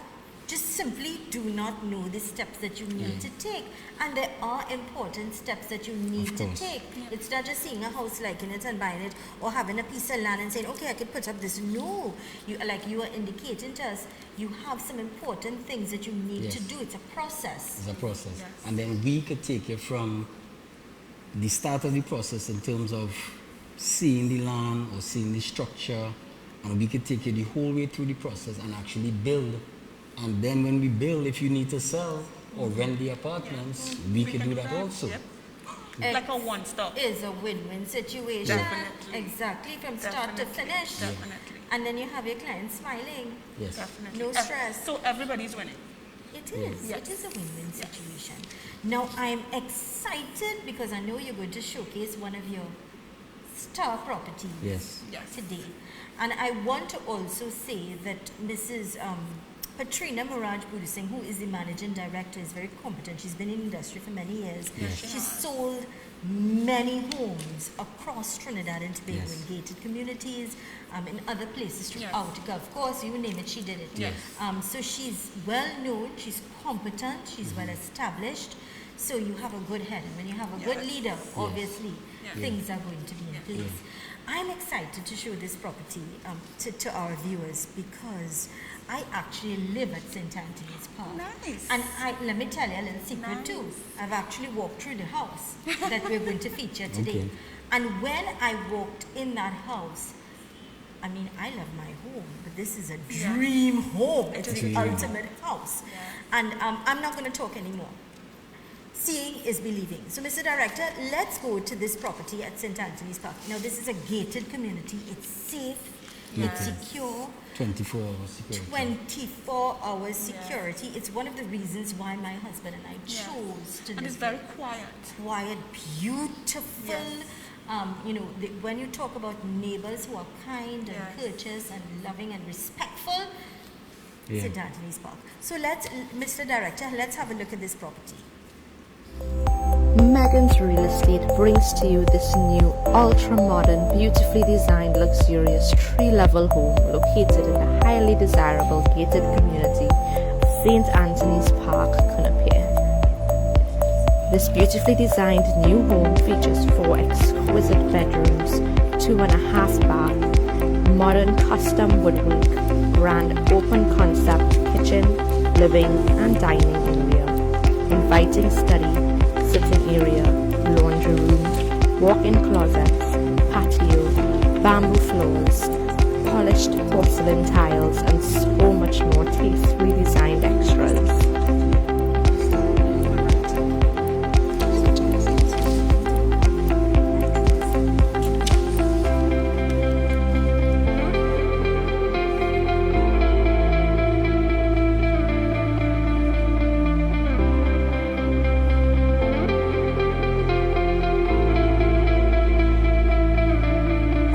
just simply do not know the steps that you need to take, and there are important steps that you need to take. It's not just seeing a house, liking it and buying it, or having a piece of land and saying, okay, I could put up this. No, you are indicating to us, you have some important things that you need to do. It's a process. It's a process. And then we could take you from the start of the process in terms of seeing the land or seeing the structure, and we could take you the whole way through the process and actually build. And then when we build, if you need to sell or rent the apartments, we can do that also. Like a one-stop. Is a win-win situation. Definitely. Exactly, from start to finish. Definitely. And then you have your client smiling. Yes. Definitely. No stress. So everybody's winning. It is. It is a win-win situation. Now I'm excited because I know you're going to showcase one of your star properties Yes. today. And I want to also say that Mrs. Patrina Muraj Buru Singh, who is the managing director, is very competent. She's been in industry for many years. Yes. She's sold many homes across Trinidad and Tobago Yes. in gated communities, in other places throughout the Gulf Coast, you name it, she did it. Yes. So she's well known, she's competent, she's well established. So you have a good head, and when you have a good leader, obviously things are going to be in place. I'm excited to show this property to our viewers because I actually live at St. Anthony's Park. Nice. And let me tell you a little secret too. I've actually walked through the house that we're going to feature today. Okay. And when I walked in that house, I mean, I love my home, but this is a dream home. It's the ultimate house. And I'm not going to talk anymore. Seeing is believing. So, Mr. Director, let's go to this property at St. Anthony's Park. Now, this is a gated community. It's safe. It's secure. 24 hours security. 24 hours security. It's one of the reasons why my husband and I chose to live. And it's very quiet. Quiet, beautiful. You know, when you talk about neighbors who are kind and courteous and loving and respectful, St. Anthony's Park. So let's, Mr. Director, let's have a look at this property. Megan's Real Estate brings to you this new ultra-modern, beautifully designed, luxurious 3-level home located in the highly desirable gated community of St. Anthony's Park, Cunapare. This beautifully designed new home features 4 exquisite bedrooms, 2.5 baths, modern custom woodwork, grand open concept kitchen, living and dining area, inviting study, sitting area, laundry room, walk-in closets, patio, bamboo floors, polished porcelain tiles, and so much more tastefully designed extras.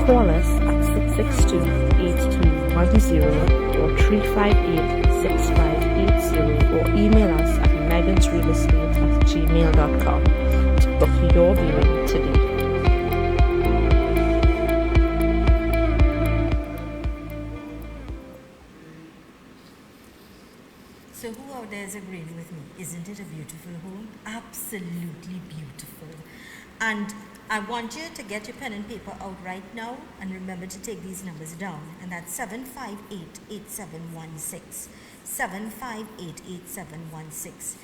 Call us at 662-8210 or 358-6580 or email us at megansrealestate@gmail.com to book your viewing today. So who out there is agreeing with me? Isn't it a beautiful home? Absolutely beautiful. And I want you to get your pen and paper out right now and remember to take these numbers down. And that's 758-8716, 758-8716,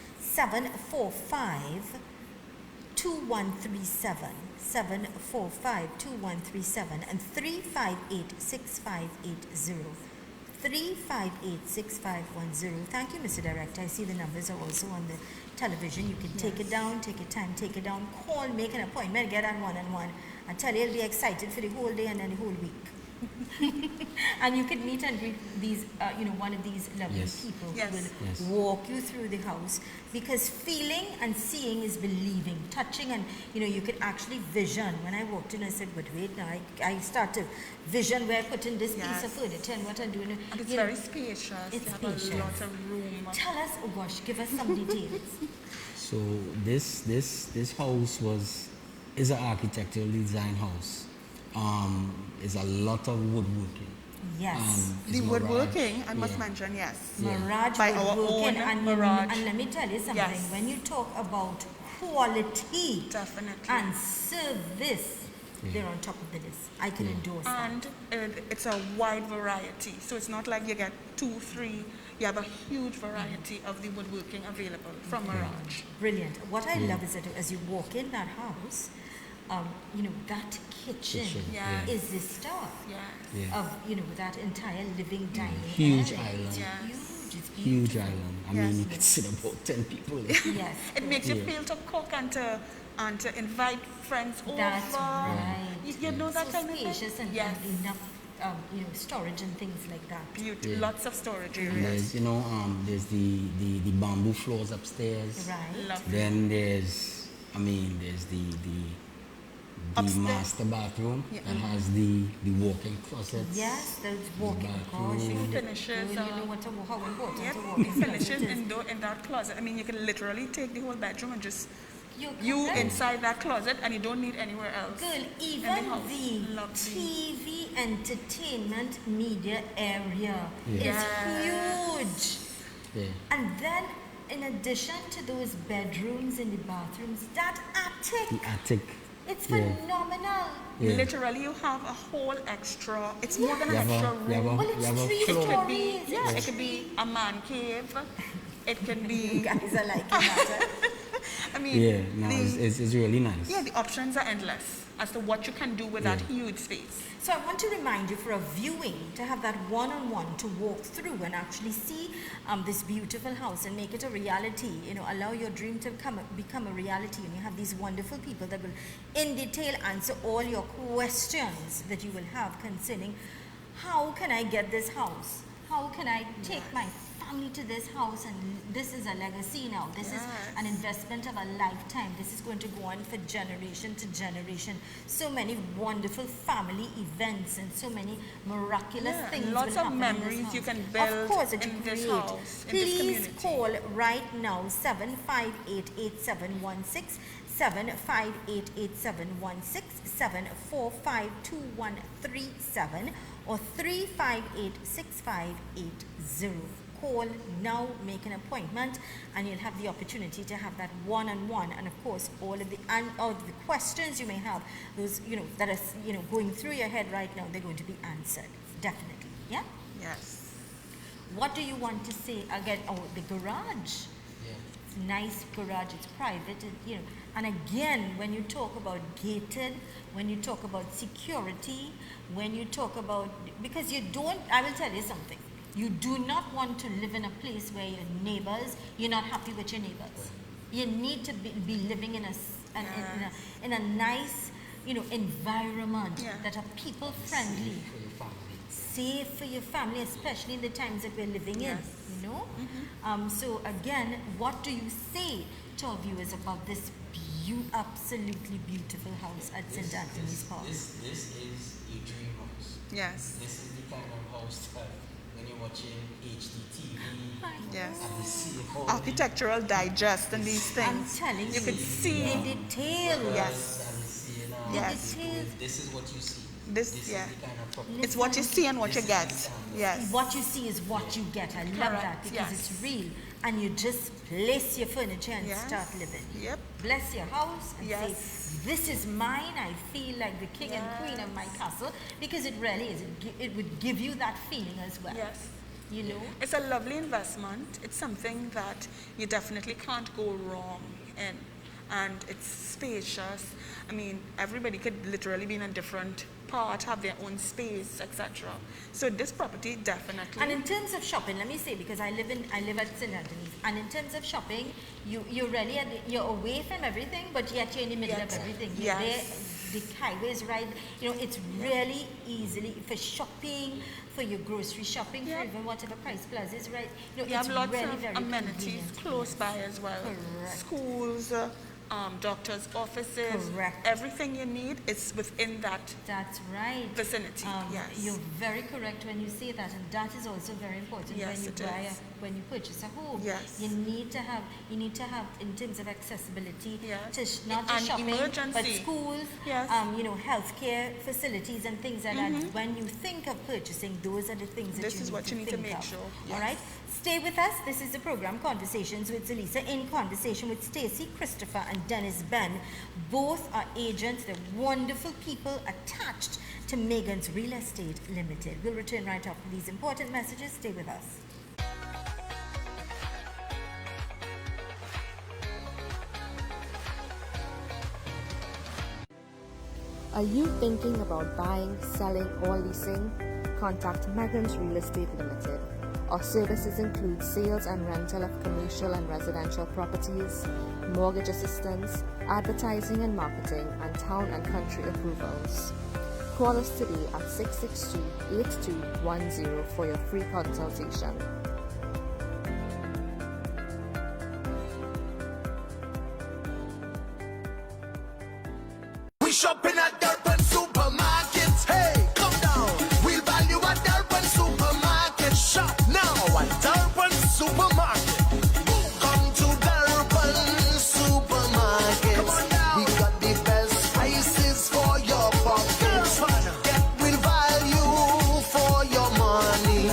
745-2137, 745-2137, and 358-6580. 358-6510. Thank you, Mr. Director. I see the numbers are also on the television. You can take it down, take your time, take it down, call, make an appointment, get on one-on-one. I tell you, you'll be excited for the whole day and then the whole week. And you can meet and greet these, one of these lovely people who will walk you through the house, because feeling and seeing is believing, touching, and you could actually vision. When I walked in, I said, but wait now, I start to vision where I put in this piece of furniture and what I'm doing. And it's very spacious. It's spacious. A lot of room. Tell us, oh gosh, give us some details. So this house is an architectural design house. Is a lot of woodworking. Yes. The woodworking, I must mention, yes. Mirage by our own and Mirage. And let me tell you something, when you talk about quality and service, they're on top of the list. I can endorse that. And it's a wide variety. So it's not like you get 2, 3. You have a huge variety of the woodworking available from Mirage. Brilliant. What I love is that as you walk in that house, that kitchen is the star of, that entire living dining Huge area. island. It's Huge island. I mean, you could sit about 10 people. Yes. It makes you feel to cook and to invite friends over. That's right. You know that kind of spacious thing? and enough, storage and things like that. Lots of storage And areas. there's the bamboo floors upstairs. Right. Lovely. Then there's the the Upstairs. master bathroom Yeah. that has the walk-in closets. Yes, those the walk-in bathroom. gosh, you Finishes, you know what how important Yep, a it walk-in finishes closet is. in that closet. I mean, you can literally take the whole bedroom and just You're you correct. inside that closet, and you don't need anywhere else. Girl, in even house. the Lovely. TV entertainment media area Yeah. is huge. Yeah. And then, in addition to those bedrooms and the bathrooms, that attic, The attic. it's Yeah. phenomenal. Yeah. Literally, you have a whole extra. It's more than You an have extra a- room. you have a- Well, it's you have a three It floor. could be, stories. yeah, it could be a man cave. It can be. Guys are liking that. I mean, Yeah, no, the, it's really nice. yeah, the options are endless as to what you can do with that huge space. So I want to remind you for a viewing to have that one-on-one to walk through and actually see this beautiful house and make it a reality. You know, allow your dream to become a reality, and you have these wonderful people that will, in detail, answer all your questions that you will have concerning how can I get this house? How can I take my family to this house, and this is a legacy now. This is an investment of a lifetime. This is going to go on for generation to generation. So many wonderful family events and so many miraculous Yeah, things. lots will of happen in memories this you house. can build of course, that you in this create. house, in this Please community. call right now 7588716, 7588716, 7452137, or 3586580. Call now, make an appointment, and you'll have the opportunity to have that one-on-one. And of course, all of the questions you may have, those that are going through your head right now, they're going to be answered definitely. Yeah. Yes. What do you want to say again? Oh, the garage. It's nice garage. It's private. And again, when you talk about gated, when you talk about security, when you talk about, because you don't. I will tell you something. You do not want to live in a place where your neighbors, you're not happy with your neighbors. You need to be living in a nice, environment that are people friendly, safe for your family, especially in the times that we're living in. So again, what do you say to our viewers about this absolutely beautiful house at St. Anthony's Park? This is a dream house. Yes. This is the kind of house that when you're watching HDTV, Yes. and you see all Architectural digest and these things. I'm telling you could see in detail. Yes. Yes. This is what you see. This is yeah. the kind of property. It's what you see and what you get. Yes. What you see is what you get. I love that Correct, because yes. it's real. And you just place your furniture and Yes. start living. Yep. Bless your house and Yes. say, this is mine. I feel like the king and queen of my castle, because it really is. It would give you that feeling as well. Yes. It's a lovely investment. It's something that you definitely can't go wrong in. And it's spacious. I mean, everybody could literally be in a different part, have their own space, etc. So this property definitely. And in terms of shopping, let me say, because I live at St. Anthony's, and in terms of shopping, you're really you're away from everything, but yet you're in the middle of everything. You're there, the highway is right. It's really easily for shopping, for your grocery shopping, for even whatever Price Plaza is right. You it's have lots really of very amenities convenient. close by as well. Correct. Schools, doctors' offices. Correct. Everything you need is within that. That's right. Vicinity. Yes. You're very correct when you say that, and that is also very important Yes, when you it is. when you purchase a home. Yes. You need to have in terms of accessibility Yes. to not And just shopping, but emergency. schools, Yes. healthcare facilities and things like that. When you think of purchasing, those are the things that This you is need what to you need to think make of. sure. All Yes. right. Stay with us. This is the program Conversations with Zelisa, in conversation with Stacey, Christopher, and Dennis Ben. Both are agents. They're wonderful people attached to Megan's Real Estate Limited. We'll return right after these important messages. Stay with us. Are you thinking about buying, selling, or leasing? Contact Megan's Real Estate Limited. Our services include sales and rental of commercial and residential properties, mortgage assistance, advertising and marketing, and town and country approvals. Call us today at 662-8210 for your free consultation. We shopping at Durban Supermarket. Hey, come down. We'll value at Durban Supermarket. Shop now at Durban Supermarket. Come to Durban Supermarket. Come on now. We got the best prices for your pockets. Get real value for your money.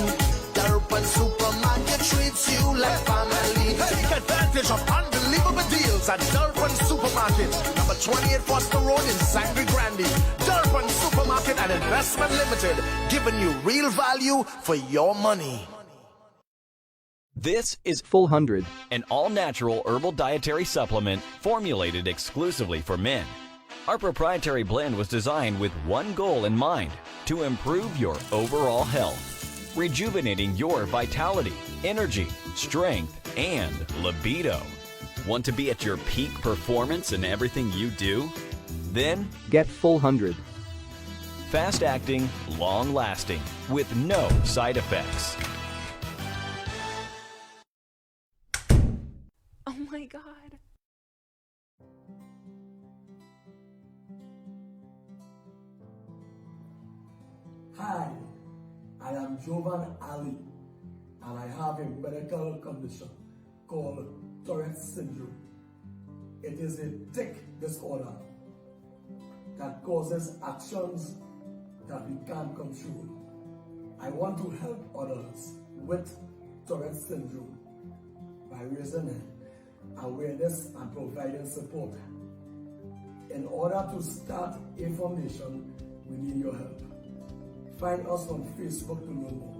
Durban Supermarket treats you like family. Take advantage of unbelievable deals at Durban Supermarket. Number 28 Foster Road in Sangre Grande. Durban Supermarket and Investment Limited, giving you real value for your money. This is Full 100, an all-natural herbal dietary supplement formulated exclusively for men. Our proprietary blend was designed with one goal in mind: to improve your overall health, rejuvenating your vitality, energy, strength, and libido. Want to be at your peak performance in everything you do? Then get Full 100. Fast-acting, long-lasting, with no side effects. Oh my God. Hi, I am Jovan Ali, and I have a medical condition called Tourette's syndrome. It is a tic disorder that causes actions that we can't control. I want to help others with Tourette's syndrome by raising awareness and providing support. In order to start a foundation, we need your help. Find us on Facebook to know more.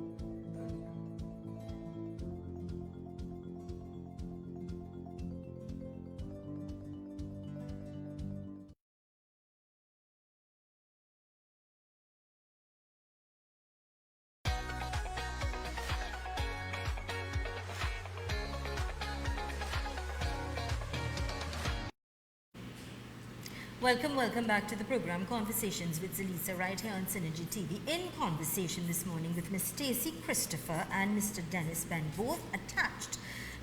Welcome back to the program Conversations with Zelisa right here on Synergy TV. In conversation this morning with Ms. Stacey Christopher and Mr. Dennis Ben, both attached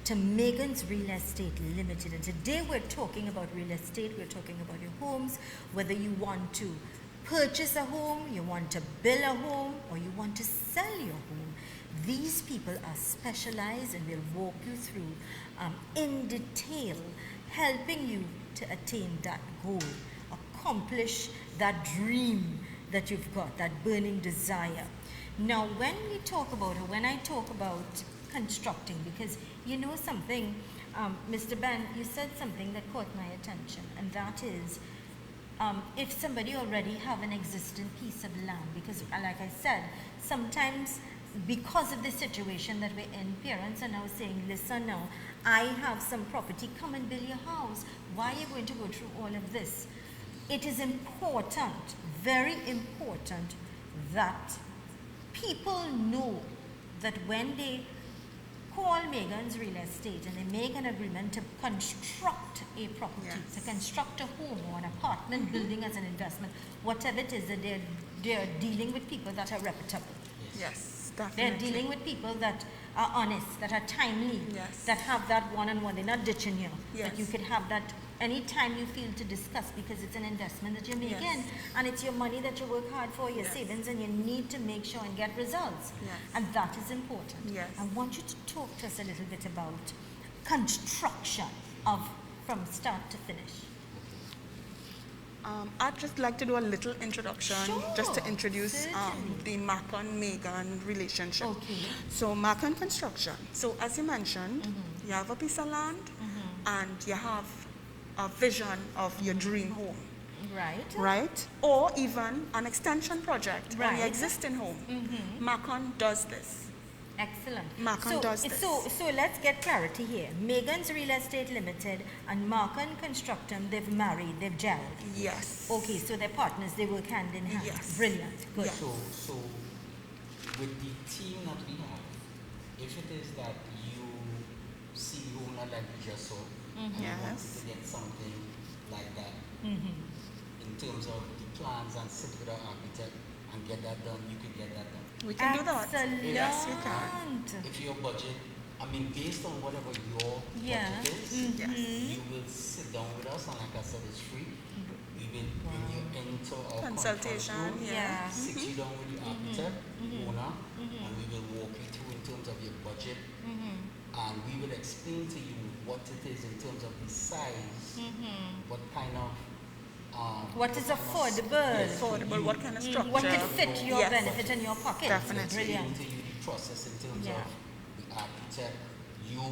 to Megan's Real Estate Limited. And today we're talking about real estate, we're talking about your homes, whether you want to purchase a home, you want to build a home, or you want to sell your home. These people are specialized and will walk you through in detail, helping you to attain that goal, accomplish that dream that you've got, that burning desire. Now, when we talk about, or when I talk about constructing, because you know something, Mr. Ben, you said something that caught my attention, and that is, if somebody already have an existing piece of land, because like I said, sometimes because of the situation that we're in, parents are now saying, listen now, I have some property, come and build your house. Why are you going to go through all of this? It is important, very important, that people know that when they call Megan's Real Estate and they make an agreement to construct a property, to construct a home or an apartment building as an investment, whatever it is, that they're dealing with people that are reputable. Yes, They're dealing with people that are honest, that are timely, that have that one-on-one. They're not ditching you. That you could have that anytime you feel to discuss, because it's an investment that you're making and it's your money that you work hard for, your savings, and you need to make sure and get results. And that is important. I want you to talk to us a little bit about construction of from start to finish. I'd just like to do a little introduction, just to introduce the Macon-Megan relationship. So Macon Construction. So as you mentioned, you have a piece of land and you have a vision of your dream home. Right? Or even an extension project on your existing home. Macon does this. Excellent. Macon does this. So let's get clarity here. Megan's Real Estate Limited and Macon Constructum, they've married, they've gelled. Yes. Okay, so they're partners, they work hand in hand. Yes. Brilliant. Good. So with the team that we have, if it is that you see the owner like you just saw, and you wanted to get something like that, in terms of the plans, and sit with an architect and get that done, you can get that done. We can do that. Yes, we can. If your budget, I mean, based on whatever your budget is, you will sit down with us, and like I said, it's free. We will bring you into our Consultation, conference room, yeah. sit you down with the architect, owner, Mhm. and we will walk you through in terms of your budget, and we will explain to you what it is in terms of the size, what kind of What is affordable? Yes, Affordable, what kind of structure? What could fit your Yes. benefit in your pocket? Definitely. Brilliant. to you the process in terms Yeah. of the architect, you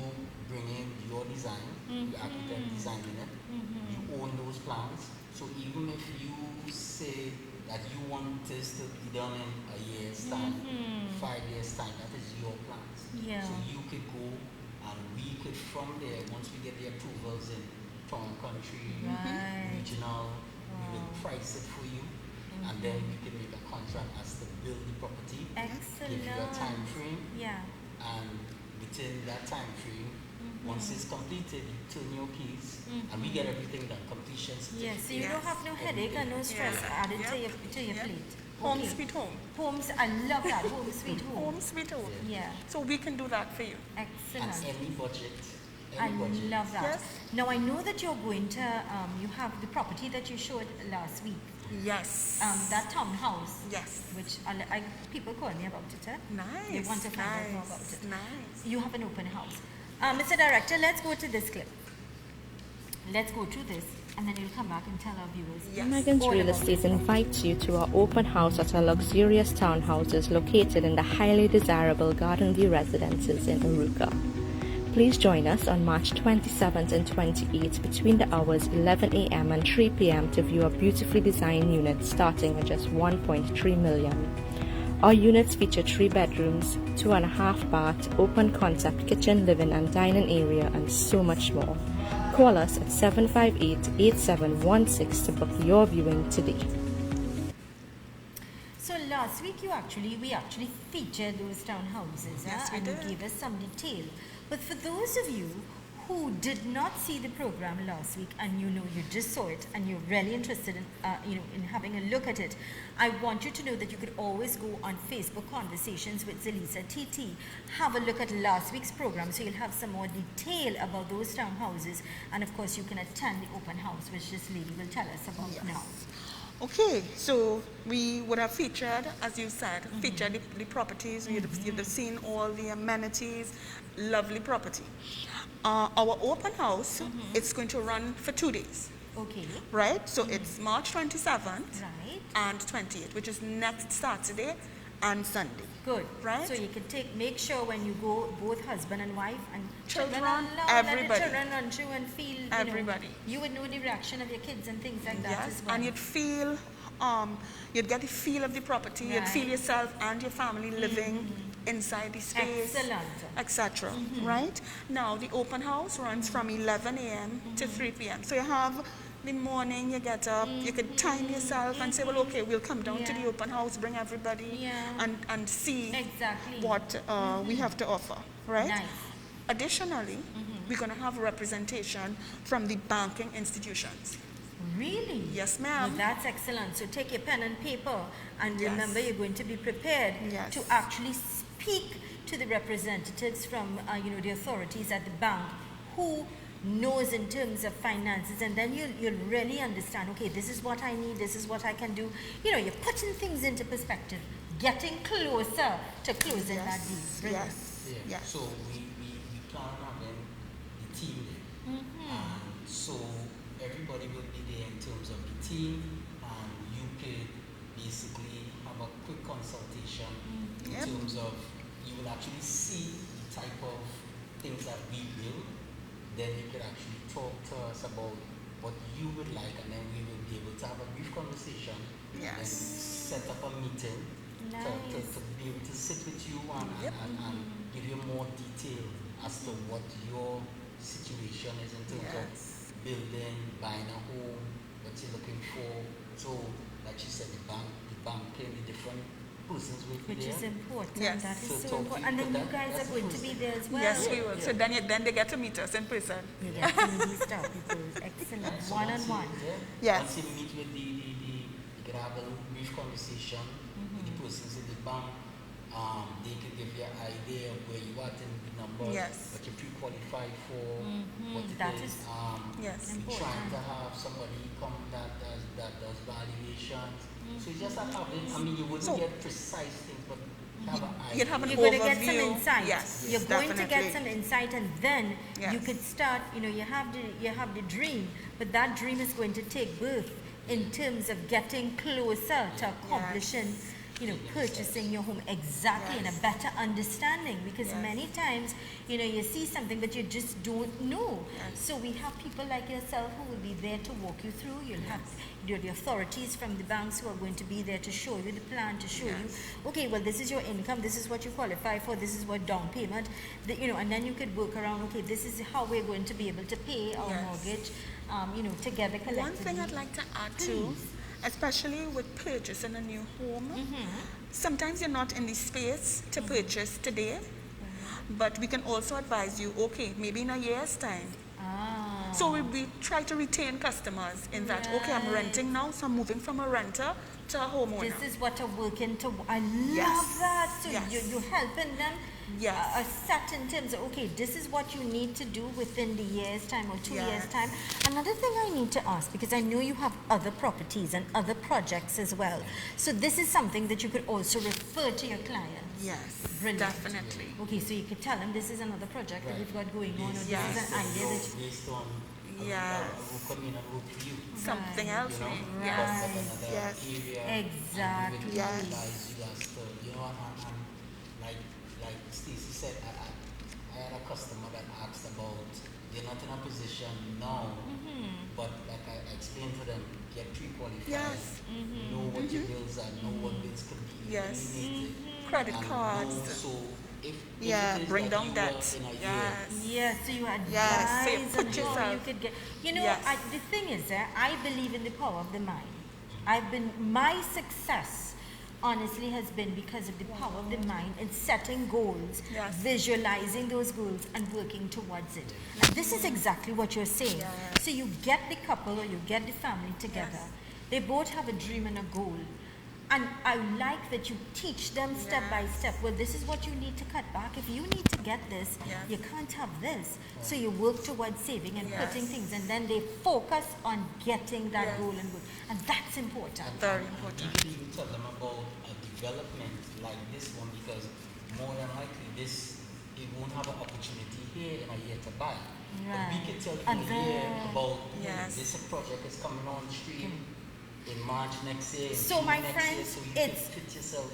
bring in your design, the architect designing it, you own those plans. So even if you say that you want this to be done in a year's time, 5 years time, that is your plans. Yeah. So you could go and we could from there, once we get the approvals in town, country, Right. regional, we will price it for you, and then we can make a contract as to build the property, give you a time frame, Yeah. and within that time frame, once it's completed, you turn your keys, and we get everything done, completion certificate. Yes, so you don't have no headache and no stress added to your plate. Home Okay. sweet home. Homes, I love that. Home sweet home. Home sweet home. Yeah. So we can do that for you. Excellent. And any budget, I any budget. love that. Yes. Now I know that you're going to, you have the property that you showed last week. Yes. That townhouse. Yes. Which people call me about it. Nice. They want to find out more about it. Nice. You have an open house. Mr. Director, let's go to this clip. Let's go through this, and then you'll come back and tell our viewers. Megan's all Real about Estate this. invites you to our open house at our luxurious townhouses located in the highly desirable Garden View residences in Aruca. Please join us on March 27th and 28th between the hours 11 a.m. and 3 p.m. to view our beautifully designed units starting at just $1.3 million. Our units feature 3 bedrooms, 2.5 bath, open concept kitchen, living and dining area, and so much more. Call us at 758-8716 to book your viewing today. So last week we actually featured those townhouses, Yes, we and did. you gave us some detail. But for those of you who did not see the program last week, and you just saw it and you're really interested in in having a look at it, I want you to know that you could always go on Facebook Conversations with Zelisa TT, have a look at last week's program, so you'll have some more detail about those townhouses, and of course you can attend the open house, which this lady will tell us about now. Okay, so we would have featured, as you said, featured the properties. You'd have seen all the amenities. Lovely property. Our open house, it's going to run for 2 days. Okay. Right? So it's March 27th Right. and 28th, which is next Saturday and Sunday. Good. Right? So you can make sure when you go, both husband and wife and Children, along, everybody. let the children run through and feel, Everybody. You would know the reaction of your kids and things like that Yes, as well. and you'd feel, you'd get the feel of the property. You'd feel Right. yourself and your family living inside the space, Excellent. etc. Right? Now the open house runs from 11 a.m. to 3 p.m. So you have the morning, you get up, you can time yourself and say, well, okay, we'll come down to Yeah. the open house, bring everybody, Yeah. and see Exactly. what we have to offer. Right? Nice. Additionally, we're going to have representation from the banking institutions. Really? Yes, Well, ma'am. that's excellent. So take your pen and paper, and Yes. remember you're going to be prepared Yes. to actually speak to the representatives from the authorities at the bank who knows in terms of finances, and then you'll really understand, okay, this is what I need, this is what I can do. You're putting things into perspective, getting closer to closing that deal. Brilliant. Yeah. So we plan on having the team there. And so everybody will be there in terms of the team, and you could basically have a quick consultation in Yep. terms of, you will actually see the type of things that we build. Then you could actually talk to us about what you would like, and then we will be able to have a brief conversation. Yes. And set up a meeting to be able to sit with you and give you more detail as to what your situation is in terms of building, buying a home, what you're looking for. So, like you said, the banking, the different persons will be Which there. is important. Yes. That is So so talk important. to And you, then but you guys that's are going the to be first there as well. Yes, we will. So then they get to meet us in person. You get to meet these star people. Excellent. So One-on-one. Yes. Once you meet with you can have a brief conversation with the persons in the bank. They can give you an idea of where you are in the numbers Yes. that you're pre-qualified for, what it That is. is Yes. We're trying to have somebody come that does valuations. So you just have having, I mean, you wouldn't get precise things, but have an idea. You'd have an You're going to get some overview. insight. Yes, You're going to definitely. get some insight, and then you Yes. could start. You have the dream, but that dream is going to take birth in terms of getting closer to accomplishing. Purchasing your home exactly and a better understanding, because many times, you see something but you just don't know. So we have people like yourself who will be there to walk you through. You'll have the authorities from the banks who are going to be there to show you the plan, to show you, okay, well, this is your income, this is what you qualify for, this is what down payment, and then you could work around, okay, this is how we're going to be able to pay our mortgage, together collectively. One thing I'd like to add too, especially with purchasing a new home, sometimes you're not in the space to purchase today, but we can also advise you, okay, maybe in a year's time. So we try to retain customers in that, okay, I'm renting now, so I'm moving from a renter to a homeowner. This is what a working to. I love that. So you're helping them set in terms of, okay, this is what you need to do within the year's time or 2 years' time. Another thing I need to ask, because I know you have other properties and other projects as well. So this is something that you could also refer to your clients. Yes, Brilliant. definitely. Okay, so you could tell them this is another project that we've got going on, or this is an idea that based on something else. Exactly. Like Stacey said, I had a customer that asked about, they're not in a position now, but like I explained to them, get pre-qualified, know what your bills are, know what bills could be eliminated. Credit and cards. know, so if Yeah, it is bring that down you debt. work in a Yes. Yes, so you advise Yes, say, put on how yourself. you could get. Yes. The thing is that I believe in the power of the mind. My success, honestly, has been because of the power of the mind in setting goals, visualizing those goals, and working towards it. And this is exactly what you're saying. So you get the couple or you get the family together. They both have a dream and a goal. And I like that you teach them step by step. Well, this is what you need to cut back. If you need to get this, you can't have this. So you work towards saving and putting things, and then they focus on getting that goal and work. And that's important. Very important. You can even tell them about a development like this one, because more than likely it won't have an opportunity here in a year to buy. But we can tell you in a year about this project is coming on stream in March next year. So my next friends, year, so you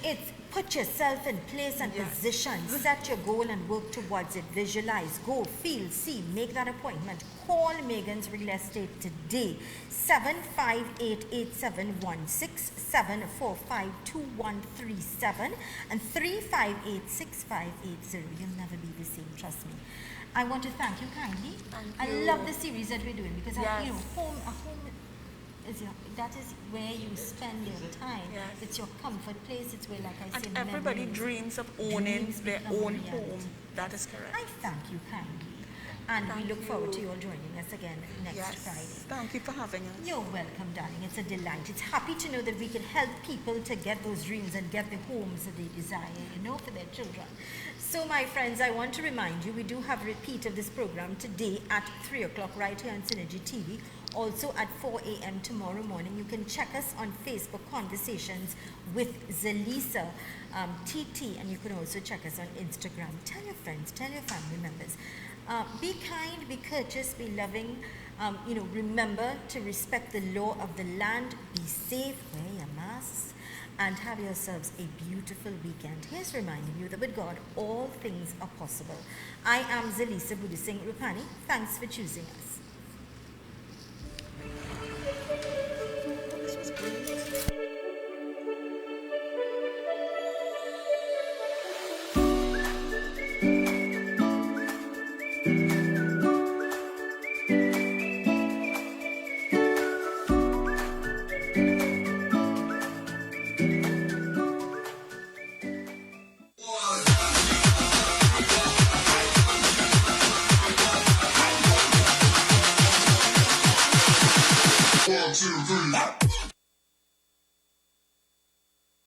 can put yourself in place and position. Set your goal and work towards it. Visualize, go, feel, see, make that appointment. Call Megan's Real Estate today. 7588716, 7452137, and 3586580. You'll never be the same, trust me. I want to thank you kindly. I love the series that we're doing, because a home that is where you spend your time. It's your comfort place. It's where, like I say, And everybody memories. dreams of owning Dreams their become own reality. home. That is correct. I thank you kindly. And we look forward to you all joining us again next Friday. Thank you for having us. You're welcome, darling. It's a delight. It's happy to know that we can help people to get those dreams and get the homes that they desire, for their children. So, my friends, I want to remind you, we do have a repeat of this program today at 3 o'clock right here on Synergy TV. Also at 4 a.m. tomorrow morning. You can check us on Facebook, Conversations with Zelisa TT, and you can also check us on Instagram. Tell your friends, tell your family members. Be kind, be courteous, be loving. Remember to respect the law of the land. Be safe, wear your masks, and have yourselves a beautiful weekend. Here's reminding you that with God, all things are possible. I am Zelisa Budising Rupani. Thanks for choosing us.